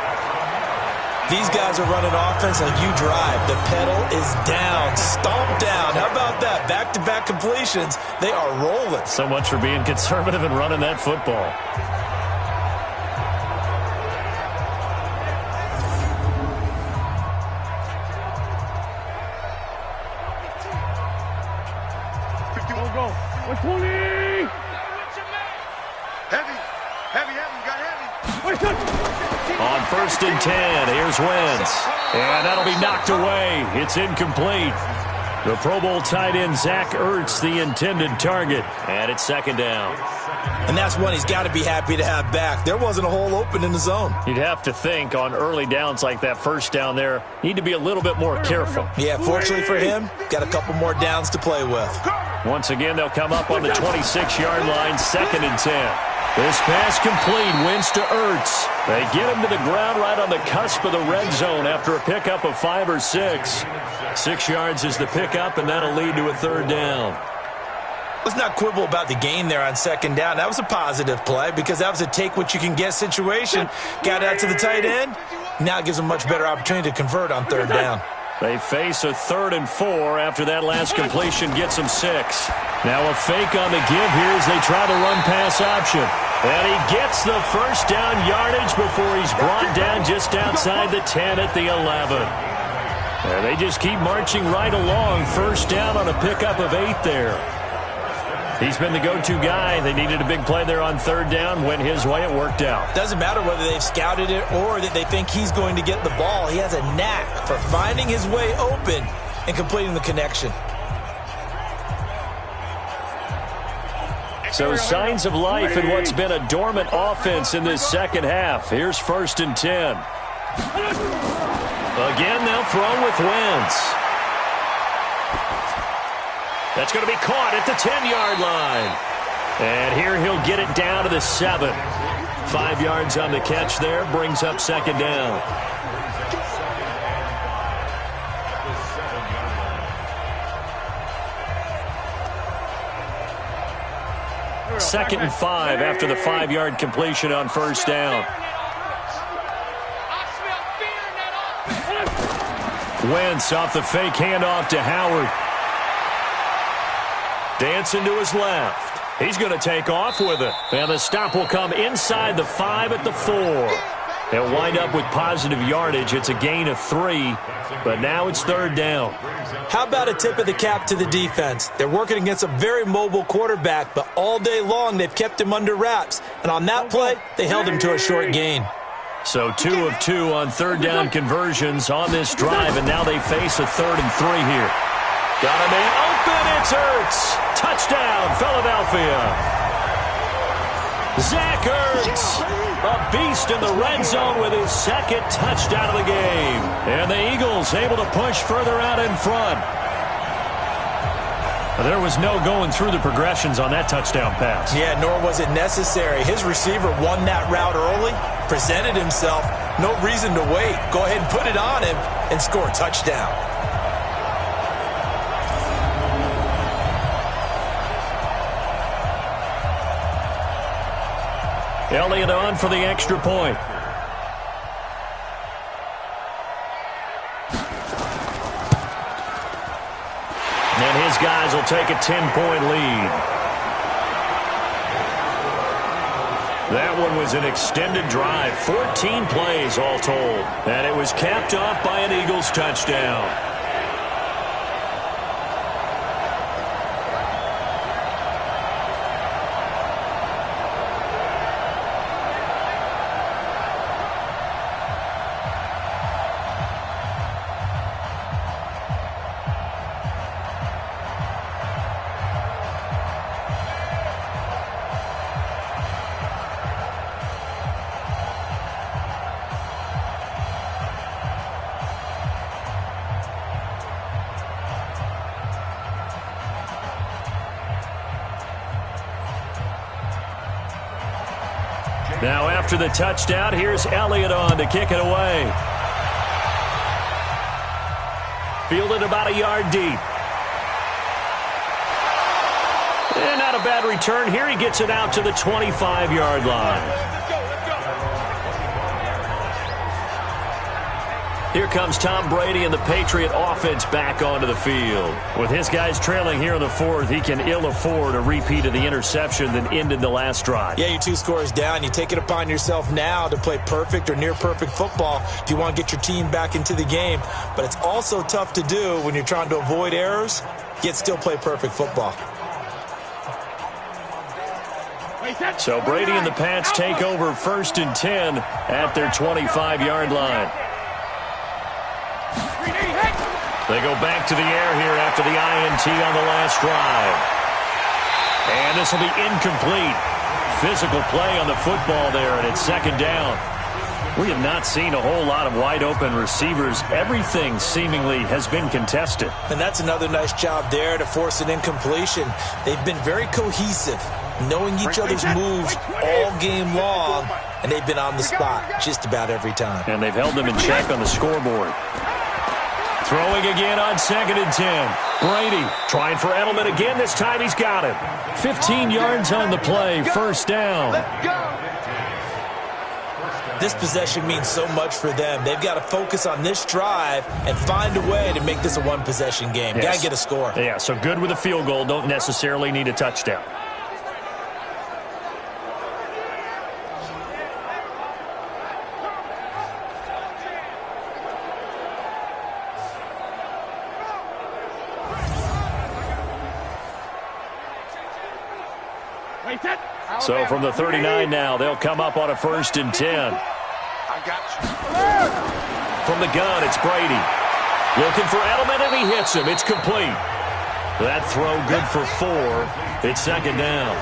These guys are running offense like you drive. The pedal is down, stomp down. How about that? Back-to-back completions. They are rolling. So much for being conservative and running that football. Go. 120. Heavy, got heavy. On 1st and 10, here's Wentz. And that'll be knocked away. It's incomplete. The Pro Bowl tight end, Zach Ertz, the intended target. And it's 2nd down. And that's one he's got to be happy to have back. There wasn't a hole open in the zone. You'd have to think on early downs like that first down there, need to be a little bit more careful. Yeah, fortunately for him, got a couple more downs to play with. Once again, they'll come up on the 26-yard line, 2nd and 10. This pass complete, Wentz to Ertz. They get him to the ground right on the cusp of the red zone after a pickup of 5 or 6. 6 yards is the pickup, and that'll lead to a 3rd down. Let's not quibble about the gain there on 2nd down. That was a positive play because that was a take-what-you-can-get situation. Got out to the tight end. Now it gives them a much better opportunity to convert on 3rd down. They face a 3rd and 4 after that last completion gets them 6. Now a fake on the give here as they try the run-pass option. And he gets the first down yardage before he's brought down just outside the 10 at the 11. And they just keep marching right along. First down on a pickup of 8 there. He's been the go-to guy. They needed a big play there on 3rd down. Went his way. It worked out. Doesn't matter whether they've scouted it or that they think he's going to get the ball. He has a knack for finding his way open and completing the connection. So signs of life in what's been a dormant offense in this second half. Here's 1st and 10. Again, they'll throw with Wentz. That's going to be caught at the 10-yard line. And here he'll get it down to the 7. 5 yards on the catch there, brings up 2nd down. Second and 5 after the 5-yard completion on 1st down. Wentz off the fake handoff to Howard. Dancing to his left. He's going to take off with it. And the stop will come inside the 5 at the 4. They'll wind up with positive yardage. It's a gain of 3, but now it's 3rd down. How about a tip of the cap to the defense? They're working against a very mobile quarterback, but all day long they've kept him under wraps. And on that play, they held him to a short gain. So 2 of 2 on 3rd down conversions on this drive, and now they face a 3rd and 3 here. Got a man open, it's Ertz. Touchdown, Philadelphia. Zach Ertz, a beast in the red zone with his 2nd touchdown of the game. And the Eagles able to push further out in front. There was no going through the progressions on that touchdown pass. Yeah, nor was it necessary. His receiver won that route early, presented himself. No reason to wait. Go ahead and put it on him and score a touchdown. Elliott on for the extra point. And his guys will take a 10-point lead. That one was an extended drive, 14 plays all told. And it was capped off by an Eagles touchdown. Now after the touchdown, here's Elliott on to kick it away. Fielded about a yard deep. And not a bad return here. He gets it out to the 25-yard line. Here comes Tom Brady and the Patriot offense back onto the field. With his guys trailing here in the fourth, he can ill afford a repeat of the interception that ended the last drive. Yeah, you're 2 scores down. You take it upon yourself now to play perfect or near-perfect football if you want to get your team back into the game. But it's also tough to do when you're trying to avoid errors, yet still play perfect football. So Brady and the Pats take over 1st and 10 at their 25-yard line. They go back to the air here after the INT on the last drive. And this will be incomplete. Physical play on the football there, and it's 2nd down. We have not seen a whole lot of wide-open receivers. Everything seemingly has been contested. And that's another nice job there to force an incompletion. They've been very cohesive, knowing each other's moves all game long, and they've been on the spot just about every time. And they've held them in check on the scoreboard. Throwing again on 2nd and 10. Brady trying for Edelman again. This time he's got him. 15 yards on the play. 1st down. This possession means so much for them. They've got to focus on this drive and find a way to make this a one-possession game. Yes. Got to get a score. Yeah, so good with a field goal. Don't necessarily need a touchdown. So from the 39 now, they'll come up on a 1st and 10. I got you. From the gun, it's Brady. Looking for Edelman, and he hits him. It's complete. That throw good for 4. It's 2nd down.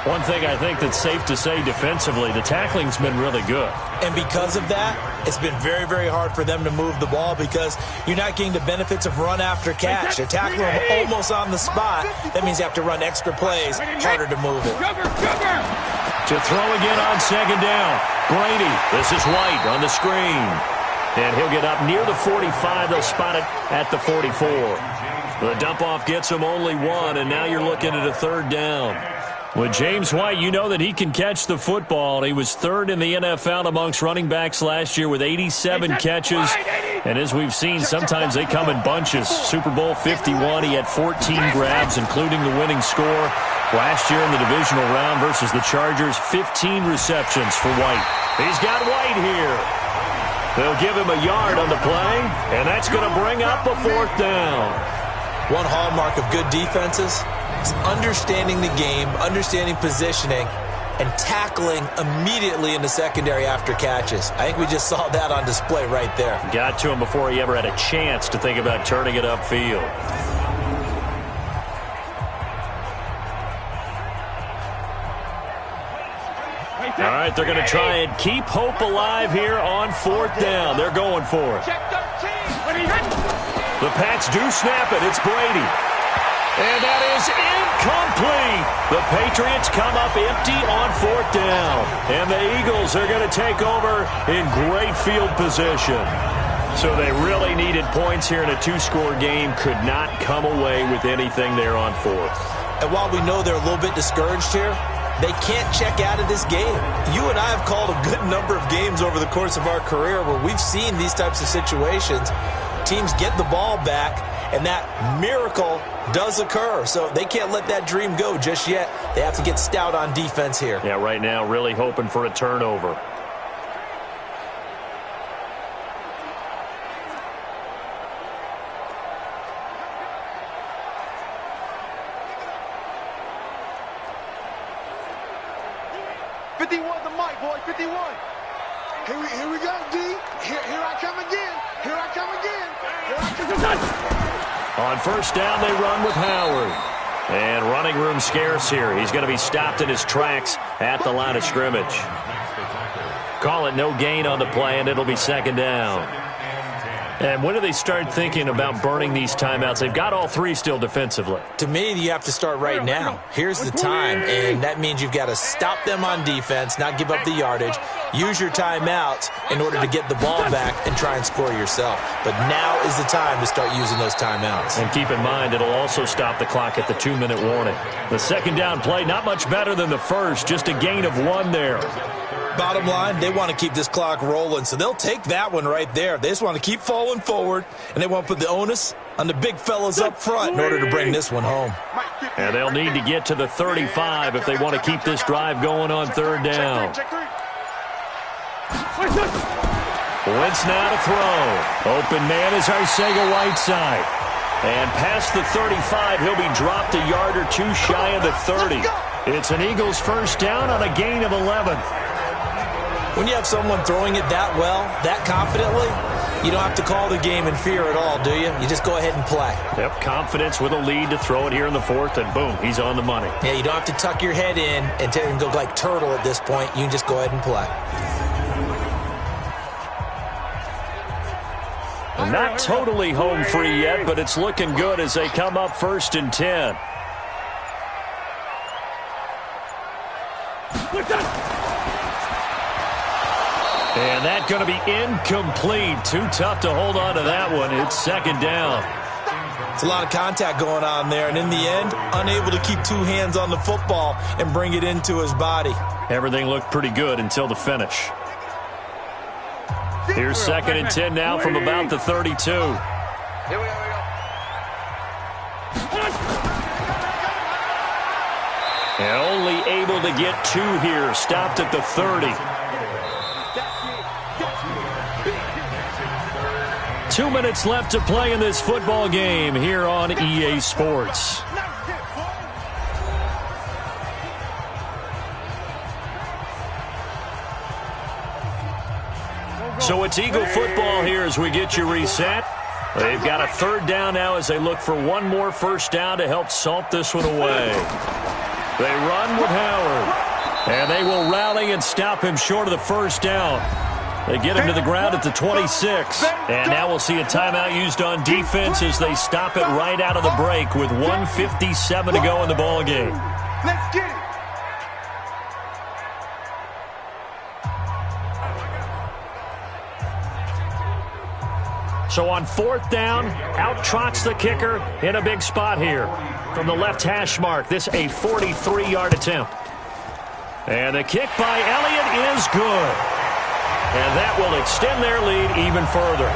One thing I think that's safe to say defensively, the tackling's been really good. And because of that, it's been very, very hard for them to move the ball because you're not getting the benefits of run after catch. They're tackling them almost on the spot. That means you have to run extra plays, harder to move it. To throw again on 2nd down. Brady, this is White on the screen. And he'll get up near the 45. They'll spot it at the 44. The dump-off gets him only 1, and now you're looking at a 3rd down. With James White, you know that he can catch the football. He was 3rd in the NFL amongst running backs last year with 87 catches. And as we've seen, sometimes they come in bunches. Super Bowl 51, he had 14 grabs, including the winning score. Last year in the divisional round versus the Chargers, 15 receptions for White. He's got White here. They'll give him a yard on the play, and that's going to bring up a 4th down. One hallmark of good defenses is understanding the game, understanding positioning, and tackling immediately in the secondary after catches. I think we just saw that on display right there. Got to him before he ever had a chance to think about turning it upfield. All right, they're going to try and keep hope alive here on 4th down. They're going for it. The Pats do snap it. It's Brady. And that is incomplete. The Patriots come up empty on 4th down. And the Eagles are going to take over in great field position. So they really needed points here in a 2-score game. Could not come away with anything there on 4th. And while we know they're a little bit discouraged here, they can't check out of this game. You and I have called a good number of games over the course of our career where we've seen these types of situations. Teams get the ball back, and that miracle does occur. So they can't let that dream go just yet. They have to get stout on defense here. Yeah, right now really hoping for a turnover. Here we go, D. Here I come again. Here I come again. Here I come again. On first down, they run with Howard. And running room scarce here. He's going to be stopped in his tracks at the line of scrimmage. Call it no gain on the play, and it'll be second down. And when do they start thinking about burning these timeouts? They've got all three still defensively. To me, you have to start right now. Here's the time, and that means you've got to stop them on defense, not give up the yardage, use your timeouts in order to get the ball back and try and score yourself. But now is the time to start using those timeouts. And keep in mind, it'll also stop the clock at the 2-minute warning. The second down play, not much better than the first, just a gain of 1 there. Bottom line, they want to keep this clock rolling, so they'll take that one right there. They just want to keep falling forward, and they want to put the onus on the big fellas up front in order to bring this one home. And they'll need to get to the 35 if they want to keep this drive going on third down. Wentz now to throw. Open man is Arcega-Whiteside. And past the 35, he'll be dropped a yard or two shy of the 30. It's an Eagles first down on a gain of 11. When you have someone throwing it that well, that confidently, you don't have to call the game in fear at all, do you? You just go ahead and play. Yep, confidence with a lead to throw it here in the fourth, and boom, he's on the money. Yeah, you don't have to tuck your head in and go like turtle at this point. You can just go ahead and play. Not totally home free yet, but it's looking good as they come up first and 10. And that's going to be incomplete. Too tough to hold on to that one. It's second down. It's a lot of contact going on there, and in the end, unable to keep two hands on the football and bring it into his body. Everything looked pretty good until the finish. Here's second and 10 now from about the 32. Here we go. And only able to get 2 here. Stopped at the 30. 2 minutes left to play in this football game here on EA Sports. So it's Eagle football here as we get you reset. They've got a third down now as they look for one more first down to help salt this one away. They run with Howard. And they will rally and stop him short of the first down. They get him to the ground at the 26. And now we'll see a timeout used on defense as they stop it right out of the break with 1:57 to go in the ball game. Let's get it. So on fourth down, out trots the kicker in a big spot here. From the left hash mark, this a 43-yard attempt. And the kick by Elliott is good. And that will extend their lead even further.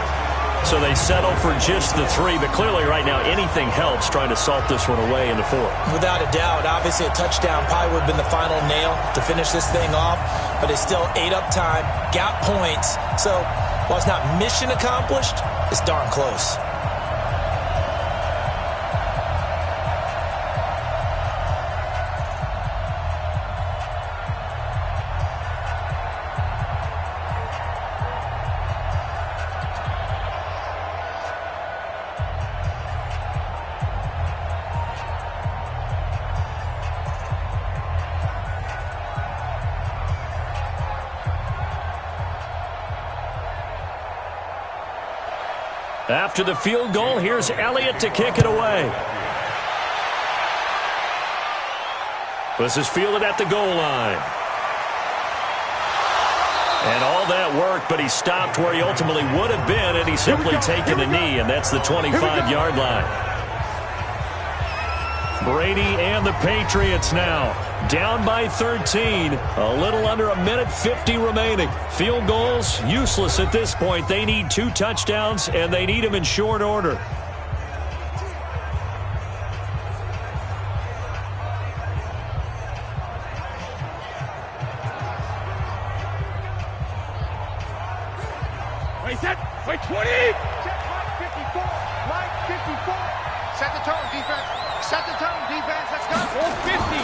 So they settle for just the 3, but clearly right now anything helps trying to salt this one away in the fourth. Without a doubt, obviously a touchdown probably would have been the final nail to finish this thing off, but it's still ate up time, got points. So while it's not mission accomplished, it's darn close. After the field goal, here's Elliott to kick it away. This is fielded at the goal line. And all that work, but he stopped where he ultimately would have been, and he's simply taken a knee, and that's the 25-yard line. Brady and the Patriots now down by 13. A little under a minute 50 remaining. Field goals useless at this point. They need 2 touchdowns, and they need them in short order. Wait, set. Wait, 20. Set Mike 54. Mike 54. Set the tone, defense. Set the tone, defense. Let's go. 450.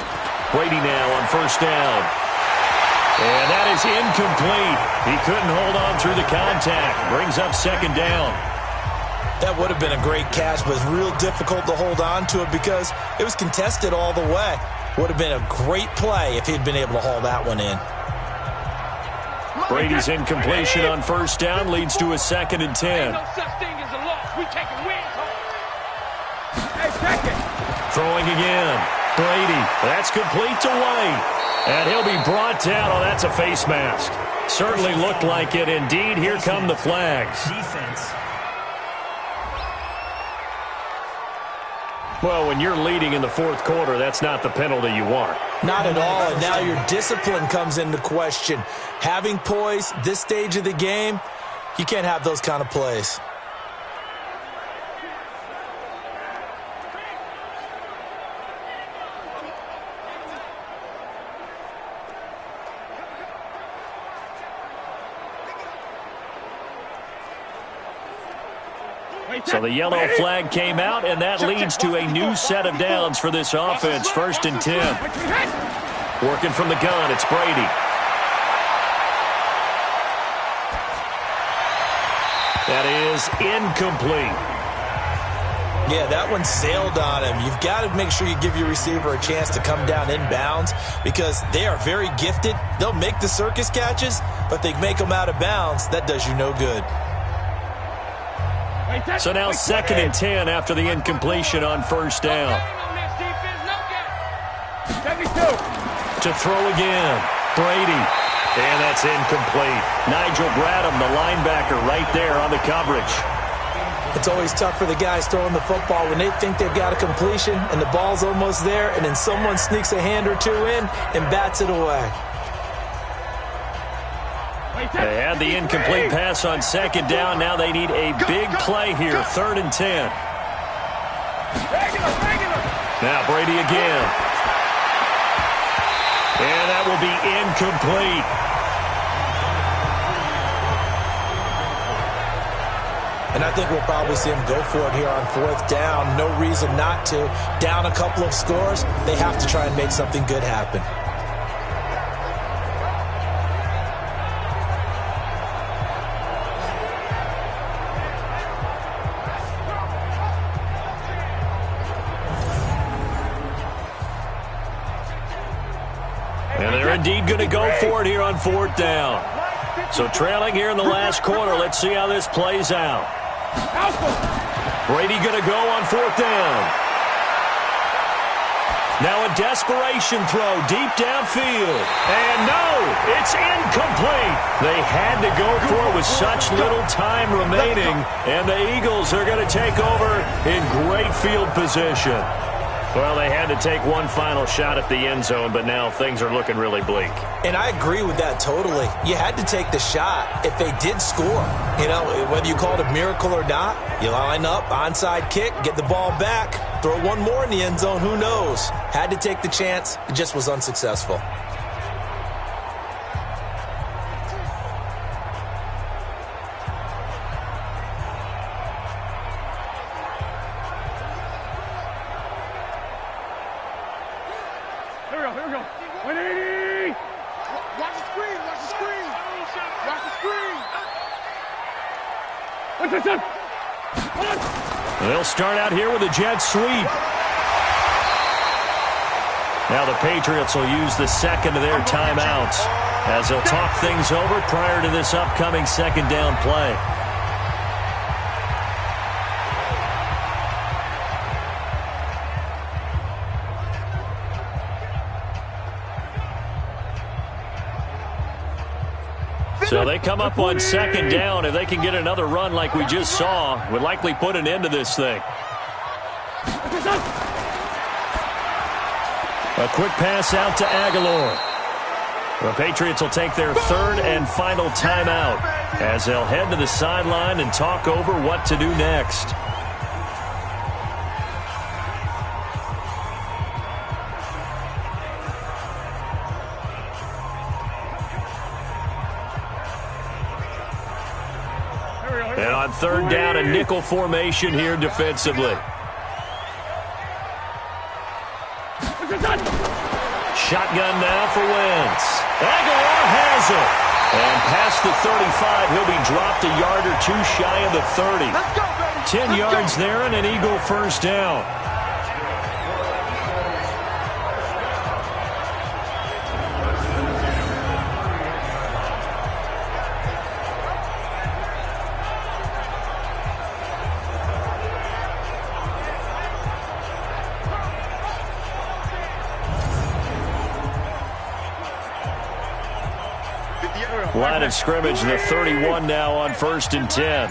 Brady now on first down. And that is incomplete. He couldn't hold on through the contact. Brings up second down. That would have been a great catch, but it's real difficult to hold on to it because it was contested all the way. Would have been a great play if he'd been able to haul that one in. Brady's incompletion on first down leads to a 2nd and 10. No such thing as a loss. We taking wins home. Hey, check it. Throwing again. Brady. That's complete to White. And he'll be brought down. Oh, that's a face mask. Certainly looked like it. Indeed, here come the flags. Defense. Well, when you're leading in the 4th quarter, that's not the penalty you want. Not at all, and now your discipline comes into question. Having poise this stage of the game, you can't have those kind of plays. So the yellow flag came out, and that leads to a new set of downs for this offense. 1st and 10. Working from the gun, it's Brady. That is incomplete. Yeah, that one sailed on him. You've got to make sure you give your receiver a chance to come down inbounds because they are very gifted. They'll make the circus catches, but they make them out of bounds. That does you no good. So now 2nd and 10 after the incompletion on first down. To throw again. Brady. And that's incomplete. Nigel Bradham, the linebacker, right there on the coverage. It's always tough for the guys throwing the football when they think they've got a completion and the ball's almost there, and then someone sneaks a hand or two in and bats it away. They had the incomplete pass on 2nd down. Now they need a big play here. 3rd and 10. Now Brady again. And that will be incomplete. And I think we'll probably see him go for it here on 4th down. No reason not to. Down a couple of scores, they have to try and make something good happen. And they're indeed going to go for it here on 4th down. So trailing here in the last quarter. Let's see how this plays out. Brady going to go on 4th down. Now a desperation throw deep downfield. And no, it's incomplete. They had to go for it with such little time remaining. And the Eagles are going to take over in great field position. Well, they had to take one final shot at the end zone, but now things are looking really bleak. And I agree with that totally. You had to take the shot if they did score. You know, whether you call it a miracle or not, you line up, onside kick, get the ball back, throw one more in the end zone, who knows? Had to take the chance. It just was unsuccessful. Here we go. 180. Watch the screen. Watch the screen. What's this up? They'll start out here with a jet sweep. Now the Patriots will use the 2nd of their timeouts as they'll talk things over prior to this upcoming 2nd down play. So they come up on 2nd down. If they can get another run like we just saw, would likely put an end to this thing. A quick pass out to Aguilar. The Patriots will take their third and final timeout as they'll head to the sideline and talk over what to do next. And on third down, a nickel formation here defensively. Shotgun now for Wentz. Aguilar has it. And past the 35, he'll be dropped a yard or two shy of the 30. 10 yards there and an Eagle first down. Line of scrimmage, the 31 now on 1st and 10.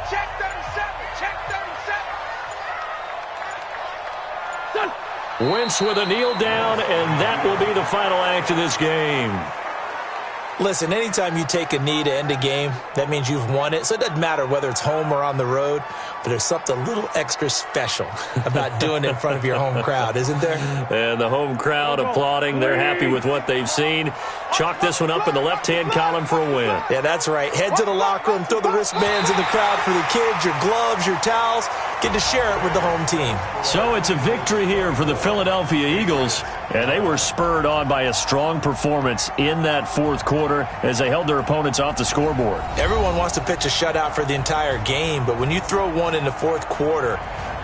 Check 37. Check 37. Wentz with a kneel down, and that will be the final act of this game. Listen, anytime you take a knee to end a game, that means you've won it. So it doesn't matter whether it's home or on the road, but there's something a little extra special about doing it in front of your home crowd, isn't there? And the home crowd applauding. They're happy with what they've seen. Chalk this one up in the left-hand column for a win. Yeah, that's right. Head to the locker room, throw the wristbands in the crowd for the kids, your gloves, your towels. Get to share it with the home team. So it's a victory here for the Philadelphia Eagles, and they were spurred on by a strong performance in that fourth quarter as they held their opponents off the scoreboard. Everyone wants to pitch a shutout for the entire game, but when you throw one in the fourth quarter,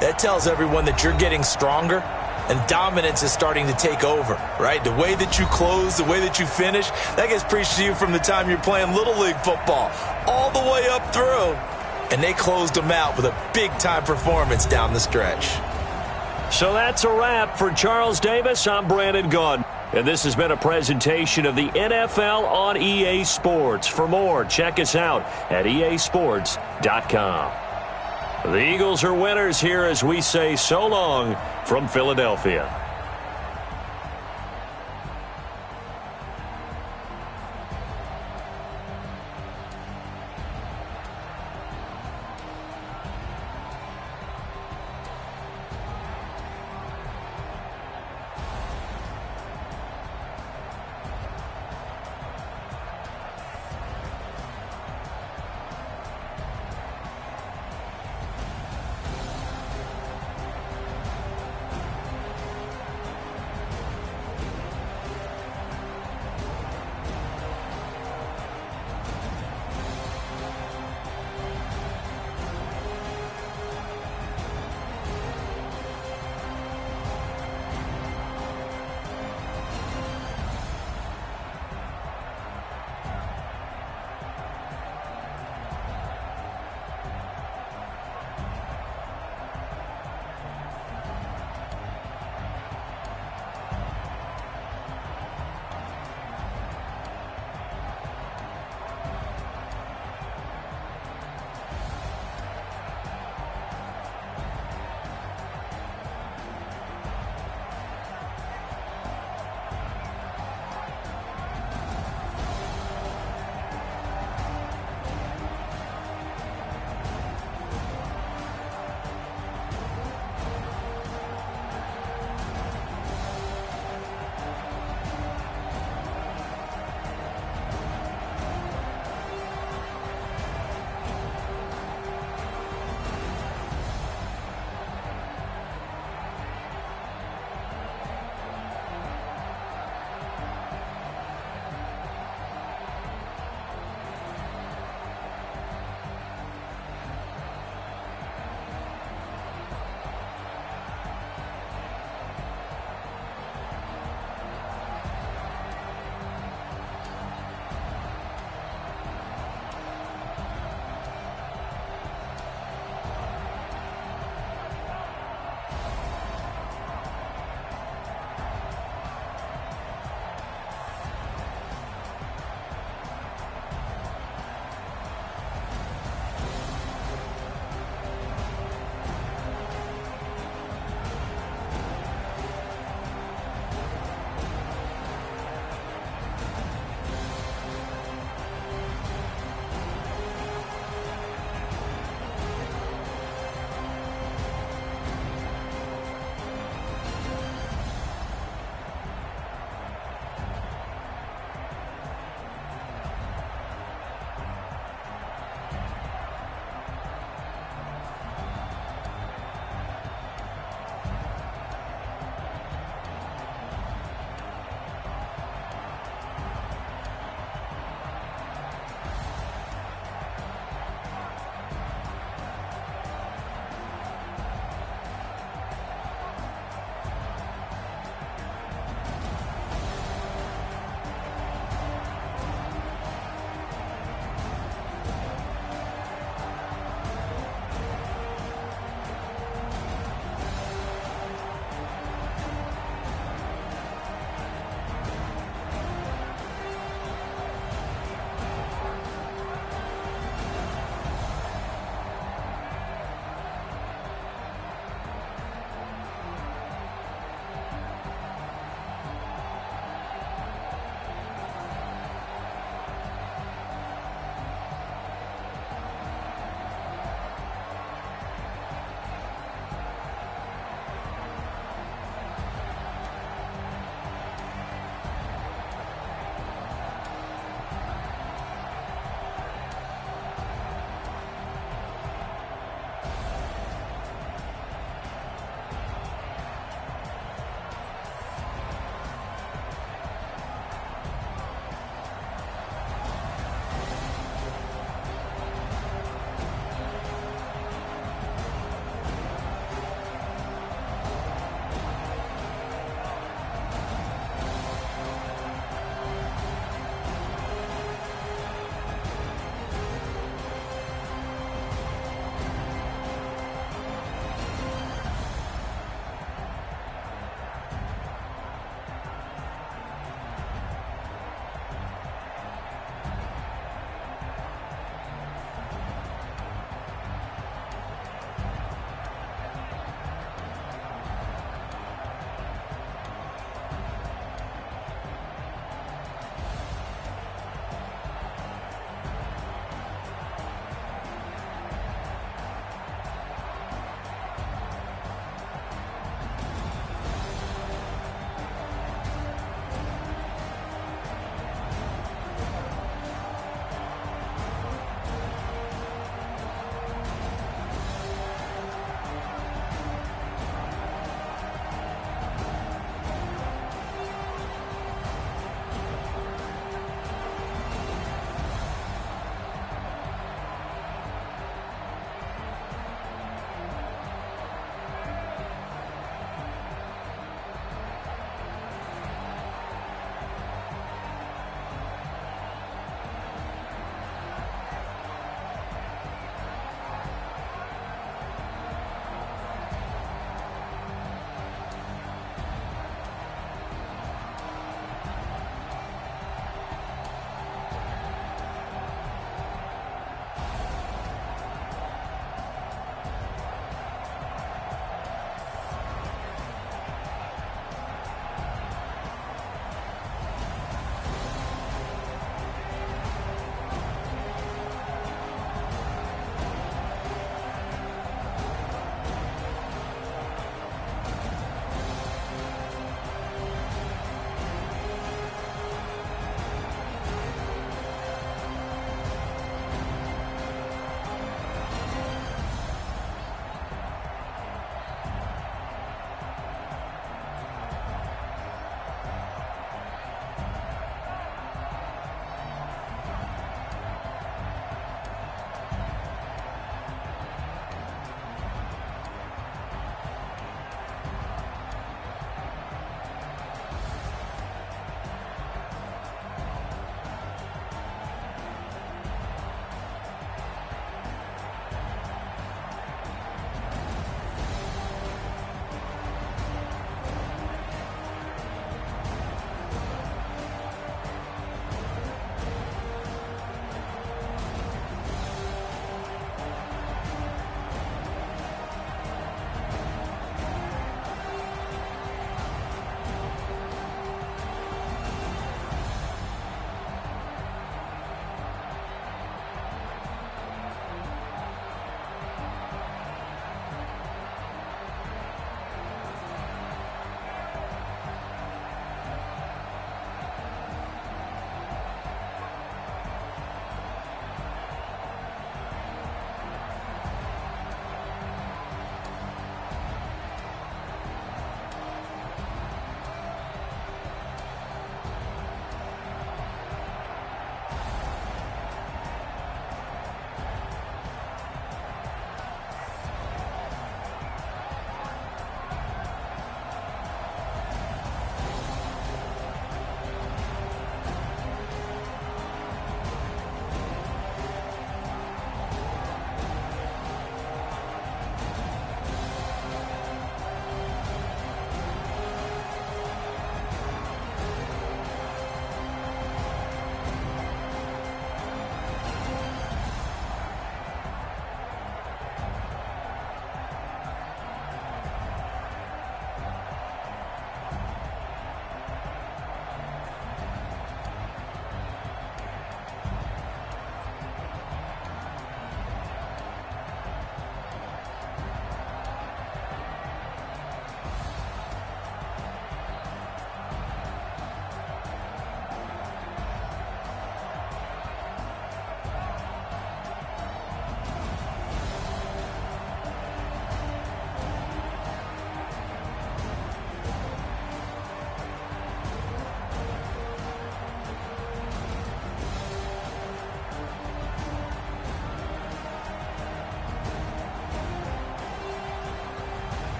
that tells everyone that you're getting stronger and dominance is starting to take over, right? The way that you close, the way that you finish, that gets preached to you from the time you're playing Little League football all the way up through. And they closed them out with a big-time performance down the stretch. So that's a wrap. For Charles Davis, I'm Brandon Gunn. And this has been a presentation of the NFL on EA Sports. For more, check us out at easports.com. The Eagles are winners here as we say so long from Philadelphia.